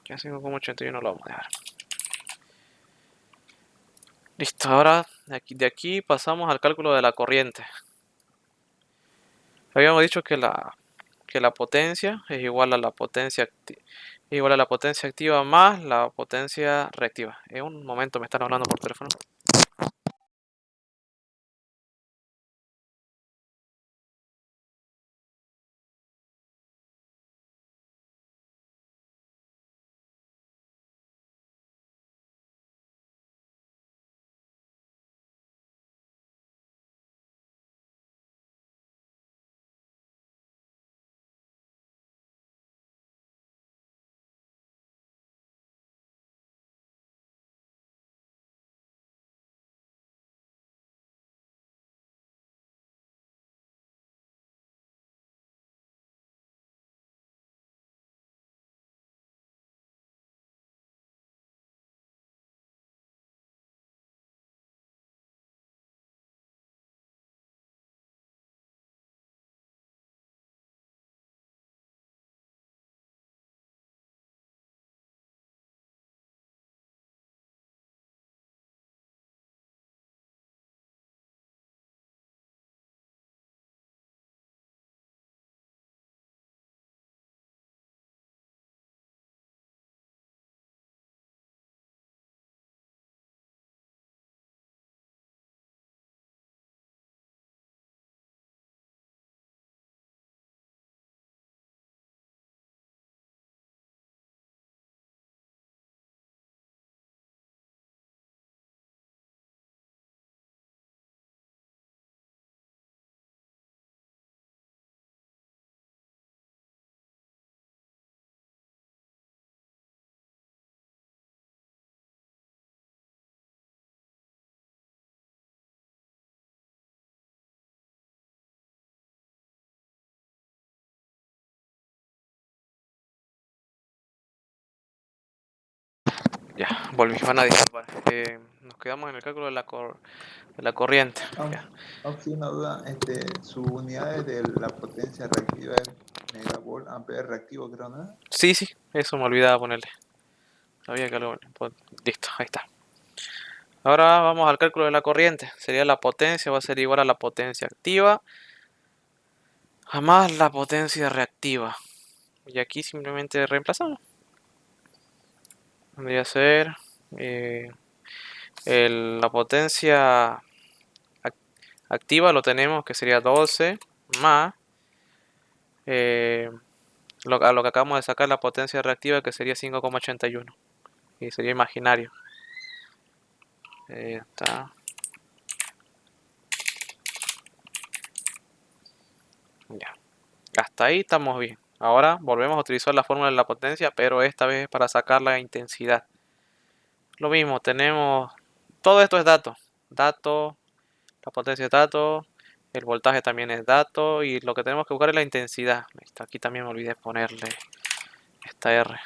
Speaker 1: Ya 5,81 lo vamos a dejar. Listo, ahora de aquí pasamos al cálculo de la corriente. Habíamos dicho que la potencia es igual a la potencia activa más la potencia reactiva. En un momento me están hablando por teléfono. Ya, volví, van a disculpar. Nos quedamos en el cálculo de la corriente. Ya.
Speaker 2: Aunque una duda, su unidad de la potencia reactiva es megavolt ampere reactivo, creo, ¿no?
Speaker 1: Sí, eso me olvidaba ponerle. Sabía que listo, ahí está. Ahora vamos al cálculo de la corriente. Sería la potencia, va a ser igual a la potencia activa a más la potencia reactiva. Y aquí simplemente reemplazamos. Vendría a ser la potencia activa, lo tenemos que sería 12 más a lo que acabamos de sacar la potencia reactiva, que sería 5,81. Y sería imaginario. Está. Ya. Hasta ahí estamos bien. Ahora volvemos a utilizar la fórmula de la potencia, pero esta vez para sacar la intensidad. Lo mismo, tenemos... Todo esto es dato. Dato, la potencia es dato, el voltaje también es dato, y lo que tenemos que buscar es la intensidad. Listo, aquí también me olvidé ponerle esta R.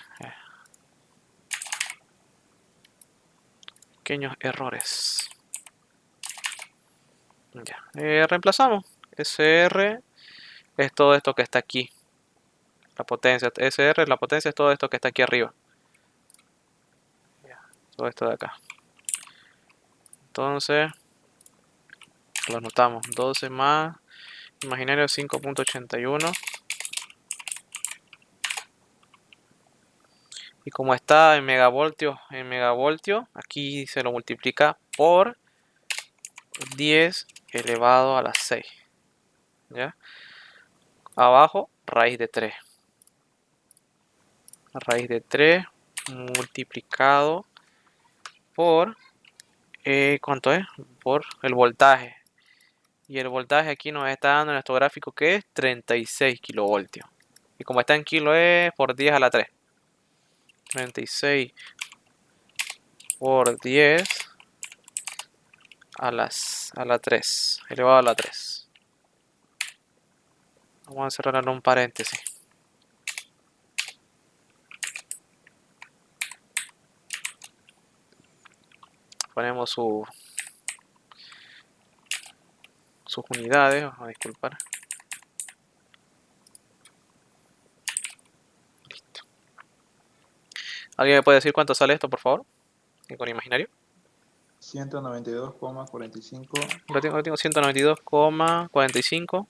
Speaker 1: Pequeños errores. Ya. Reemplazamos. SR es todo esto que está aquí. La potencia. SR, la potencia es todo esto que está aquí arriba. Ya. Todo esto de acá. Entonces, lo anotamos. 12 más imaginario 5,81 Y como está en megavoltios, aquí se lo multiplica por 10 elevado a la 6. ¿Ya? Abajo, raíz de 3. Raíz de 3 multiplicado por, ¿cuánto es? Por el voltaje. Y el voltaje aquí nos está dando en nuestro gráfico que es 36 kilovoltios. Y como está en kilo es por 10 a la 3. 36 por 10 a la 3. Elevado a la 3. Vamos a cerrar en un paréntesis. Ponemos sus unidades, vamos a disculpar. Listo. ¿Alguien me puede decir cuánto sale esto, por favor? ¿Y con imaginario?
Speaker 2: 192,45
Speaker 1: Lo tengo 192,45.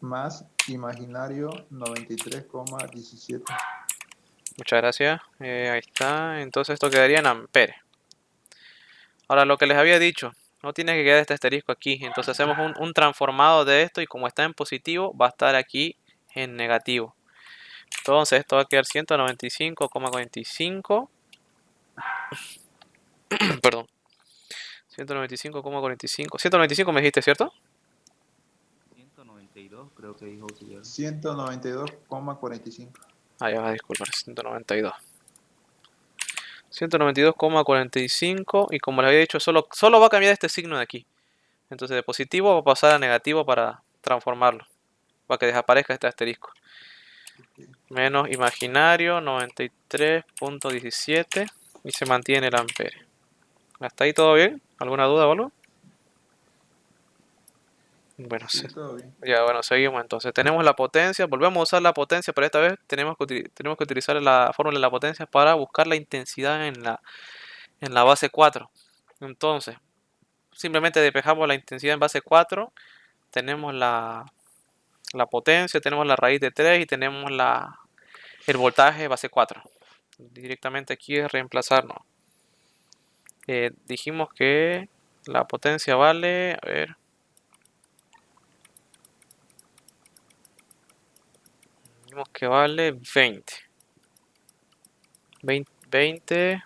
Speaker 2: más imaginario 93,17.
Speaker 1: Muchas gracias. Ahí está. Entonces esto quedaría en amperes. Ahora lo que les había dicho, no tiene que quedar este asterisco aquí. Entonces hacemos un transformado de esto y como está en positivo, va a estar aquí en negativo. Entonces esto va a quedar 195,45. Perdón. 195,45. 195 me dijiste, ¿cierto?
Speaker 4: 192 creo que dijo auxiliar.
Speaker 2: 192,45.
Speaker 1: Ah, ya va a disculpar. 192. 192,45 y como les había dicho, solo va a cambiar este signo de aquí. Entonces de positivo va a pasar a negativo para transformarlo, para que desaparezca este asterisco. Menos imaginario 93,17 y se mantiene el ampere. ¿Hasta ahí todo bien? ¿Alguna duda o algo? Bueno,
Speaker 2: Sí, todo bien.
Speaker 1: ya bueno, seguimos entonces. Tenemos la potencia, volvemos a usar la potencia, pero esta vez tenemos que utilizar la fórmula de la potencia para buscar la intensidad en la base 4. Entonces, simplemente despejamos la intensidad en base 4, tenemos la potencia, tenemos la raíz de 3 y tenemos el voltaje base 4. Directamente aquí es reemplazarnos. Dijimos que la potencia vale, a ver, dijimos que vale 20. 20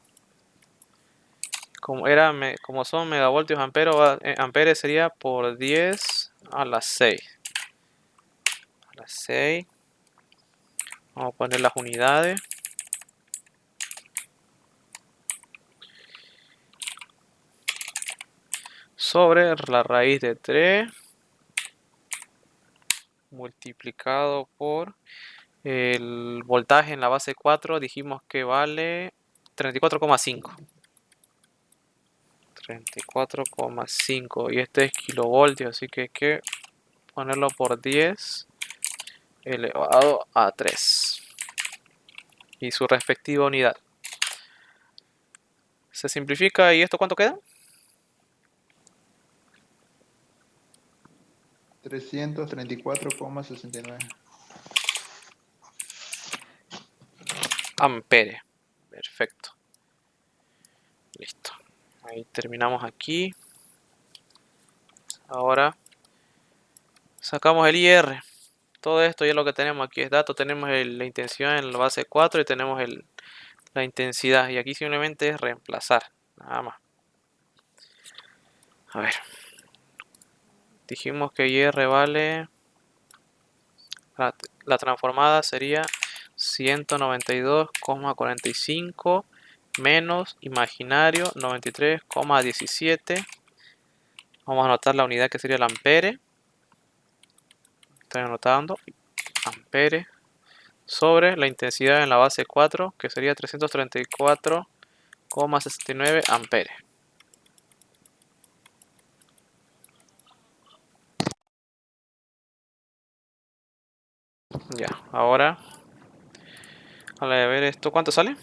Speaker 1: como son megavoltios amperes sería por 10 a la 6. A la 6. Vamos a poner las unidades. Sobre la raíz de 3 multiplicado por el voltaje en la base 4, dijimos que vale 34,5. 34,5 y este es kilovoltios, así que hay que ponerlo por 10 elevado a 3 y su respectiva unidad. Se simplifica y ¿esto cuánto queda?
Speaker 2: 334,69.
Speaker 1: Ampere. Perfecto. Listo. Ahí terminamos aquí. Ahora sacamos el IR. Todo esto ya lo que tenemos aquí es dato. Tenemos la intensidad en la base 4 y tenemos la intensidad. Y aquí simplemente es reemplazar. Nada más. A ver. Dijimos que IR vale... La transformada sería 192,45 menos imaginario 93,17. Vamos a anotar la unidad que sería el ampere. Estoy anotando. Ampere sobre la intensidad en la base 4, que sería 334,69 ampere. Ya, ahora a ver esto, ¿cuánto sale?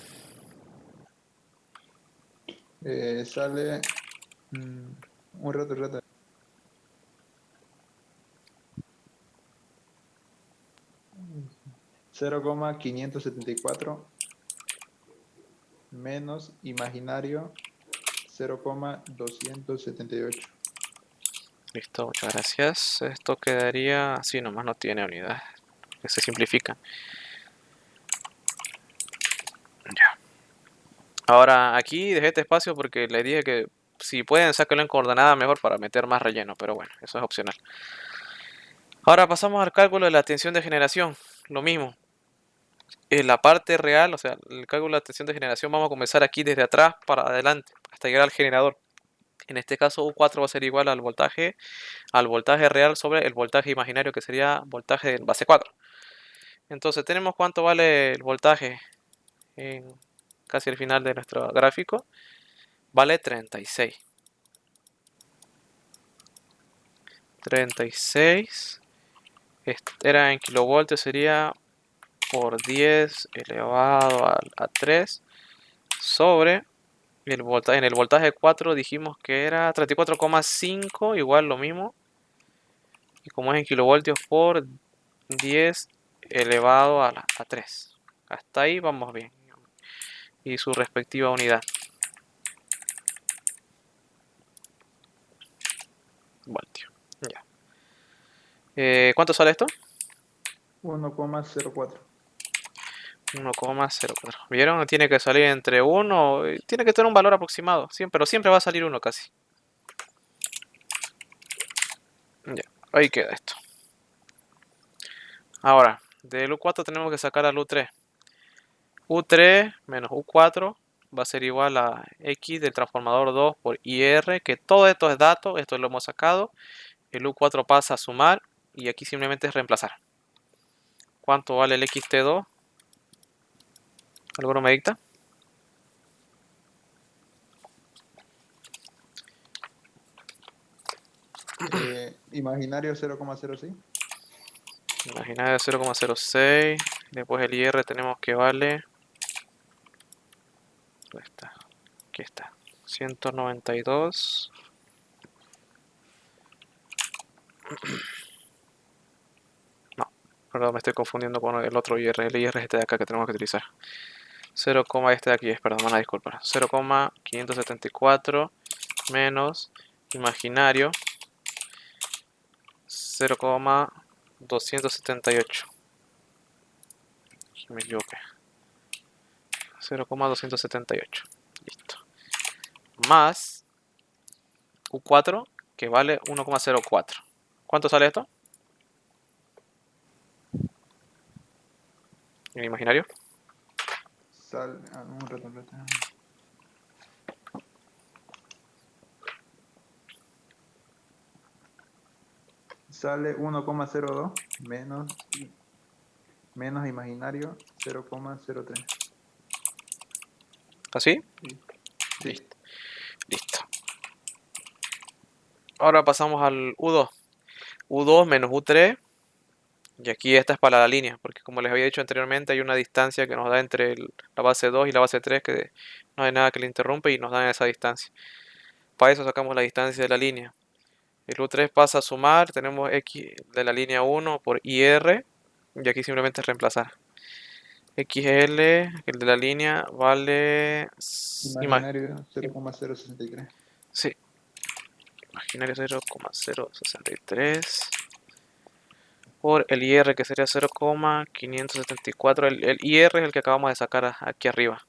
Speaker 2: Sale un rato. 0,574 menos imaginario 0,278.
Speaker 1: Listo, muchas gracias. Esto quedaría así, nomás no tiene unidad. Que se simplifica. Ya. Ahora aquí dejé este espacio porque les dije que si pueden sáquenlo en coordenada mejor para meter más relleno, pero bueno, eso es opcional. Ahora pasamos al cálculo de la tensión de generación. Lo mismo. En la parte real, o sea, el cálculo de la tensión de generación, vamos a comenzar aquí desde atrás para adelante, hasta llegar al generador. En este caso U4 va a ser igual al voltaje real sobre el voltaje imaginario, que sería voltaje de base 4. Entonces tenemos cuánto vale el voltaje en casi el final de nuestro gráfico. Vale 36. 36 era en kilovoltios, sería por 10 elevado a 3 sobre el voltaje. En el voltaje 4 dijimos que era 34,5, igual lo mismo. Y como es en kilovoltios por 10 elevado a 3. Hasta ahí vamos bien. Y su respectiva unidad. Voltio. Ya. ¿Cuánto sale esto?
Speaker 2: 1,04.
Speaker 1: 1,04. ¿Vieron? Tiene que salir entre 1. Tiene que tener un valor aproximado. Siempre, pero siempre va a salir 1 casi. Ya. Ahí queda esto. Ahora, del U4 tenemos que sacar al U3. U3 menos U4 va a ser igual a X del transformador 2 por IR, que todo esto es dato, esto lo hemos sacado. El U4 pasa a sumar y aquí simplemente es reemplazar. ¿Cuánto vale el XT2? ¿Alguno me dicta?
Speaker 2: Imaginario 0,06.
Speaker 1: Imaginario 0,06. Después el IR tenemos que vale. ¿Dónde está? Aquí está. 192. No, perdón, me estoy confundiendo con el otro IR. El IR es este de acá que tenemos que utilizar. 0, este de aquí es, perdón, una disculpa. 0,574 menos imaginario 0,278. Me equivoqué. 0,278. Listo. Más U4 que vale 1,04. ¿Cuánto sale esto? ¿En el imaginario?
Speaker 2: Un rato. Sale 1,02 menos imaginario 0,03.
Speaker 1: ¿Así?
Speaker 2: Sí.
Speaker 1: Listo. Listo. Ahora pasamos al U2. U2 menos U3. Y aquí esta es para la línea, porque como les había dicho anteriormente, hay una distancia que nos da entre la base 2 y la base 3, que no hay nada que le interrumpe y nos dan esa distancia. Para eso sacamos la distancia de la línea. El U3 pasa a sumar, tenemos X de la línea 1 por IR, y aquí simplemente es reemplazar. XL, el de la línea, vale...
Speaker 2: Imaginario 0,063.
Speaker 1: Sí, imaginario 0,063 por el IR, que sería 0,574. El IR es el que acabamos de sacar aquí arriba.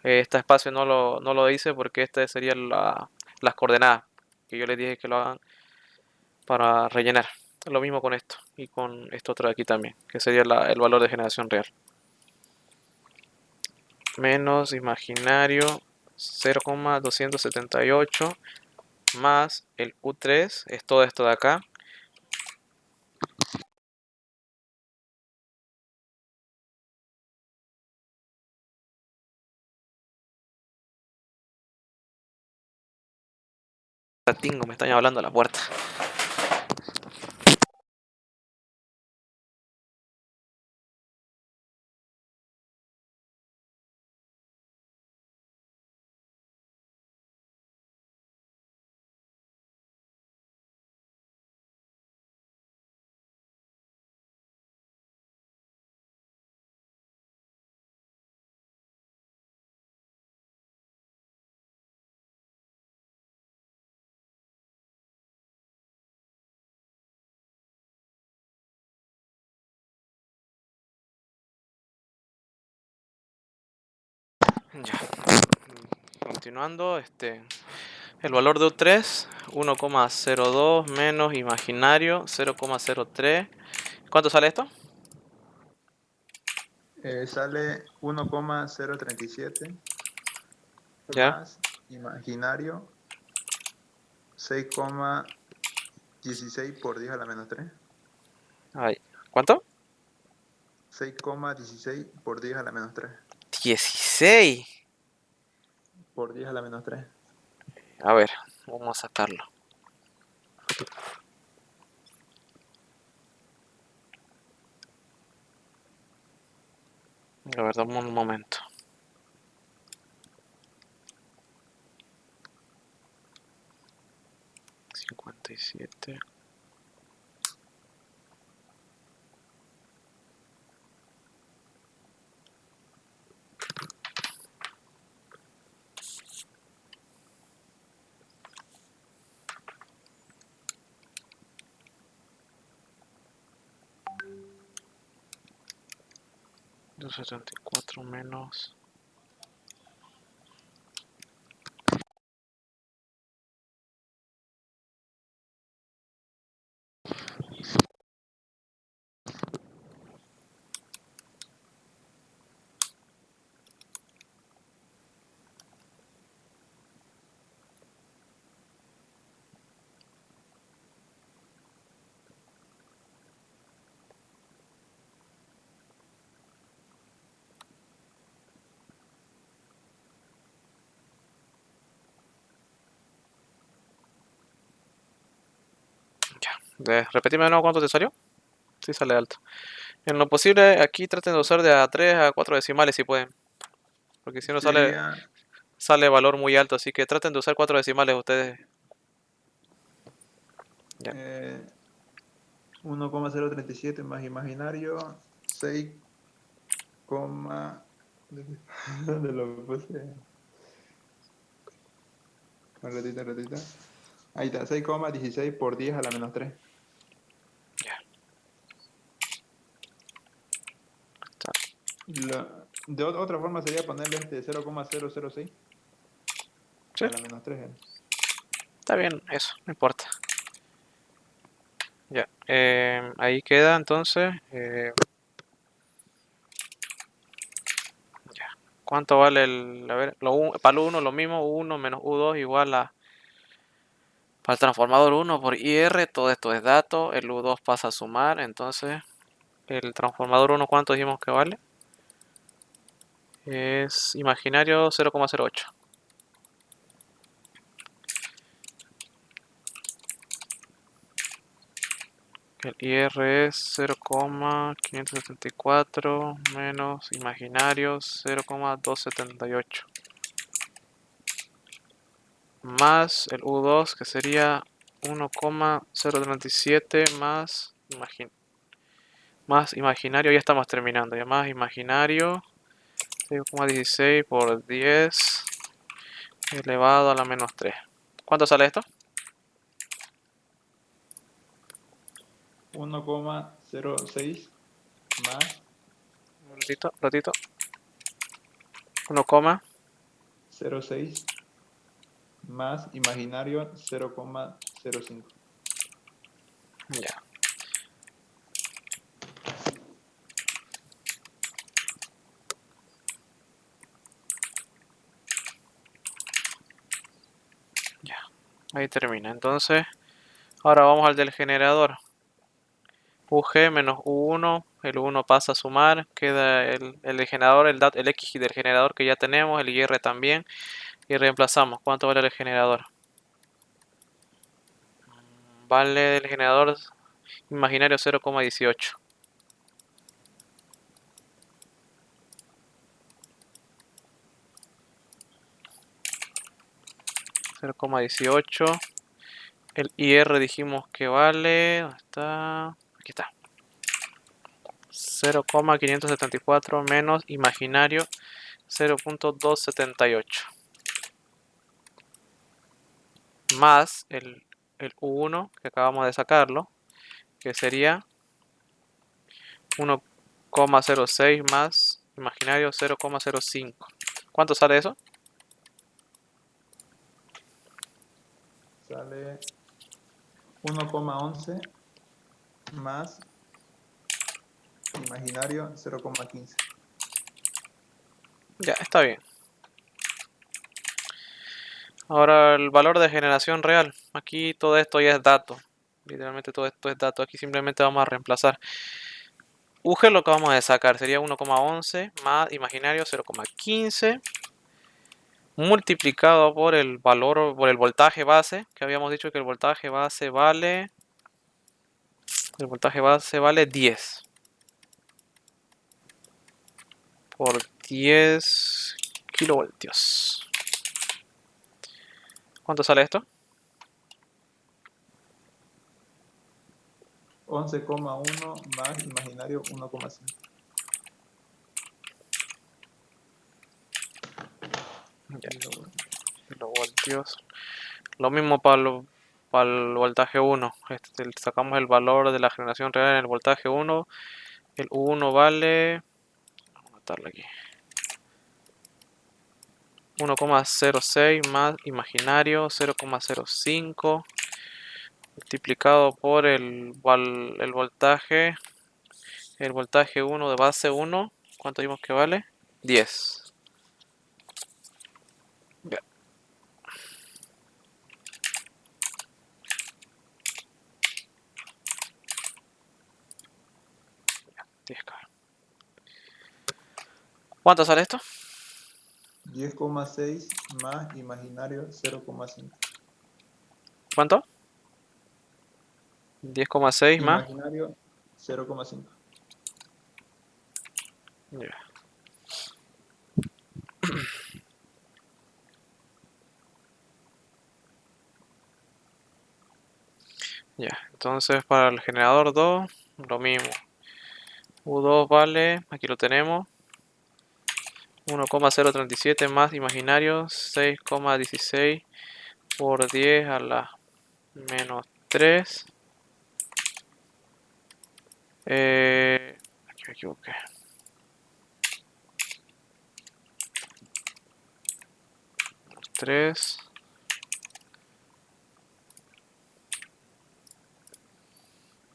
Speaker 1: Este espacio no lo dice porque estas serían las coordenadas que yo les dije que lo hagan para rellenar. Lo mismo con esto y con esto otro de aquí también, que sería el valor de generación real. Menos imaginario 0,278 más el U3, es todo esto de acá. Tingo, me están hablando a la puerta. Ya. Continuando, el valor de U3, 1,02 menos imaginario, 0,03. ¿Cuánto sale esto?
Speaker 2: Sale 1,037
Speaker 1: Ya.
Speaker 2: más imaginario 6,16 por 10 a la menos 3.
Speaker 1: Ay, ¿cuánto?
Speaker 2: 6,16 por 10 a la menos 3.
Speaker 1: 16.
Speaker 2: Por 10 a la menos 3.
Speaker 1: A ver, vamos a sacarlo. A ver, dame un momento. $57. $274 menos. Repetime de nuevo cuánto te salió. Sí, sale alto. En lo posible, aquí traten de usar de a 3 a 4 decimales si pueden. Porque si no
Speaker 2: Sería
Speaker 1: sale valor muy alto. Así que traten de usar 4 decimales ustedes. Ya.
Speaker 2: 1,037 más imaginario 6, ¿dónde lo puse? Un ratito. Ahí está, 6,16 por 10 a la menos 3. De otra forma sería ponerle 0,006
Speaker 1: Sí,
Speaker 2: a la menos 3.
Speaker 1: está bien, eso, no importa. Ya. Ahí queda entonces. Ya. ¿Cuánto vale el? A ver, para el 1 lo mismo, 1 menos U2 igual a. Para el transformador 1 por IR, todo esto es dato. El U2 pasa a sumar, entonces. El transformador 1, ¿cuánto dijimos que vale? Es imaginario 0,08. El IR es 0,574 menos imaginario 0,278. Más el U2 que sería 1,037 más imaginario, ya estamos terminando. Ya más imaginario 6,16 por 10 elevado a la menos 3. ¿Cuánto sale esto?
Speaker 2: 1,06 más
Speaker 1: Ratito. 1,
Speaker 2: 0,6 más imaginario 0,05.
Speaker 1: ya. Ya. Ahí termina. Entonces, ahora vamos al del generador. UG menos U1, el U1 pasa a sumar, queda el del generador, el X del generador que ya tenemos, el IR también, y reemplazamos. ¿Cuánto vale el generador? Vale del generador imaginario 0,18. 0,18. El IR dijimos que vale. ¿Dónde está? Aquí está. 0,574 menos imaginario 0,278. Más el U1 que acabamos de sacarlo, que sería 1,06 más imaginario 0,05. ¿Cuánto sale eso?
Speaker 2: Sale 1,11 más imaginario 0,15.
Speaker 1: Ya, está bien. Ahora el valor de generación real. Aquí todo esto ya es dato. Literalmente todo esto es dato. Aquí simplemente vamos a reemplazar. UG lo que vamos a sacar sería 1,11 más imaginario 0,15 multiplicado por el valor, por el voltaje base, que habíamos dicho que el voltaje base vale 10 por 10 kilovoltios. ¿Cuánto sale esto?
Speaker 2: 11,1 más imaginario 1,5.
Speaker 1: Ya, kilovoltios. Lo mismo para el voltaje 1. Sacamos el valor de la generación real en el voltaje 1. El U1 vale, vamos a anotarlo aquí, 1,06 más imaginario 0,05 multiplicado por el voltaje 1 de base 1. ¿Cuánto dimos que vale? 10. Ya, 10K. ¿Cuánto sale esto?
Speaker 2: 10,6 más imaginario 0,5.
Speaker 1: ¿Cuánto? 10,6 más.
Speaker 2: Imaginario 0,5.
Speaker 1: Ya. Ya, entonces para el generador 2, lo mismo. U2 vale, aquí lo tenemos, 1,037 más imaginario 6,16 por 10 a la menos 3. Aquí me equivoqué. Menos 3.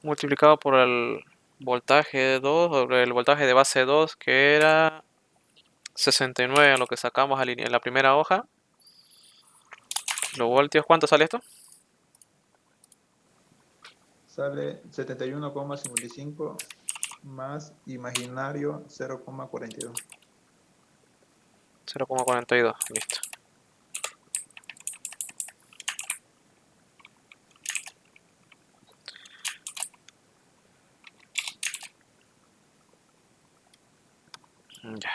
Speaker 1: Multiplicado por el voltaje de 2, sobre el voltaje de base 2, que era 69, lo que sacamos en la primera hoja. Kilovoltios, ¿cuánto sale esto?
Speaker 2: Sale 71,55 más imaginario 0,42.
Speaker 1: 0,42, listo. Ya.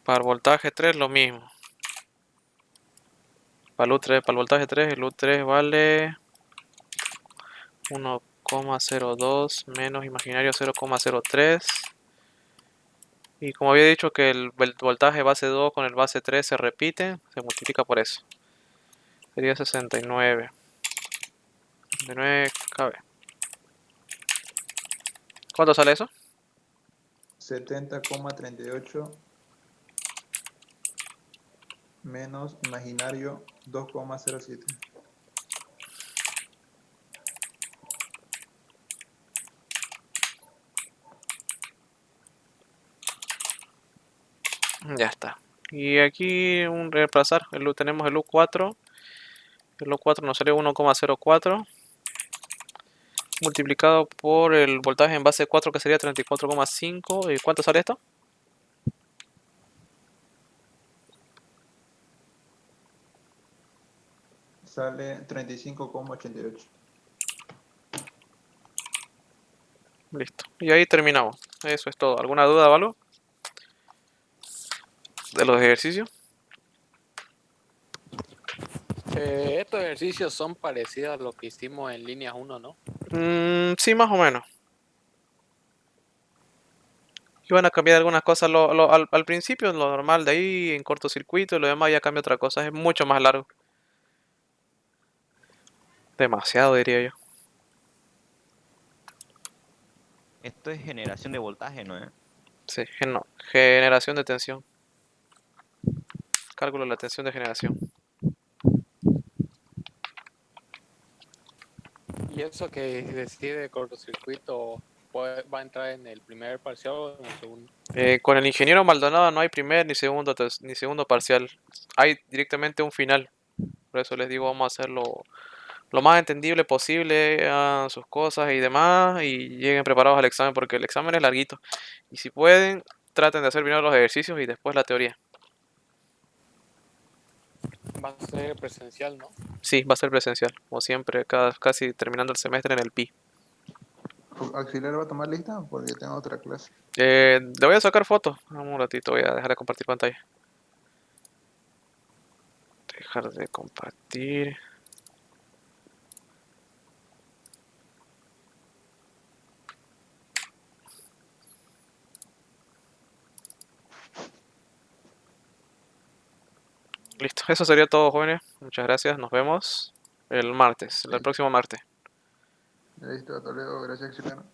Speaker 1: Para el voltaje 3 lo mismo. Para el voltaje 3, el U3 vale 1,02 menos imaginario 0,03. Y como había dicho que el voltaje base 2 con el base 3 se repite, se multiplica por eso. Sería 69. 69 KB. ¿Cuánto sale eso?
Speaker 2: 70,38 menos imaginario 2,07.
Speaker 1: Ya está. Y aquí un reemplazar. Tenemos el U4. El U4 nos sale 1,04 multiplicado por el voltaje en base 4 que sería 34,5. ¿Y cuánto sale esto?
Speaker 2: Sale 35,88.
Speaker 1: Listo. Y ahí terminamos. Eso es todo. ¿Alguna duda o algo de los ejercicios?
Speaker 6: Estos ejercicios son parecidos a lo que hicimos en línea 1, ¿no?
Speaker 1: Sí, más o menos. Iban a cambiar algunas cosas al principio, lo normal, de ahí en cortocircuito y lo demás ya cambia otra cosa. Es mucho más largo. Demasiado, diría yo.
Speaker 4: Esto es generación de voltaje, ¿no es?
Speaker 1: Sí, generación de tensión. Cálculo de la tensión de generación.
Speaker 6: Y eso que decide cortocircuito va a entrar en el primer parcial o en el segundo.
Speaker 1: Con el ingeniero Maldonado no hay primer ni segundo parcial. Hay directamente un final. Por eso les digo, vamos a hacerlo lo más entendible posible, hagan sus cosas y demás, y lleguen preparados al examen, porque el examen es larguito. Y si pueden, traten de hacer primero los ejercicios y después la teoría.
Speaker 6: Va a ser presencial, ¿no?
Speaker 1: Sí, va a ser presencial, como siempre, casi terminando el semestre en el PI.
Speaker 2: ¿Auxiliar va a tomar lista? Porque tengo otra clase.
Speaker 1: Le voy a sacar fotos. Un ratito, voy a dejar de compartir pantalla. Dejar de compartir. Listo, eso sería todo, jóvenes. Muchas gracias, nos vemos el martes, el próximo martes.
Speaker 2: Listo, hasta luego, gracias, Chileno.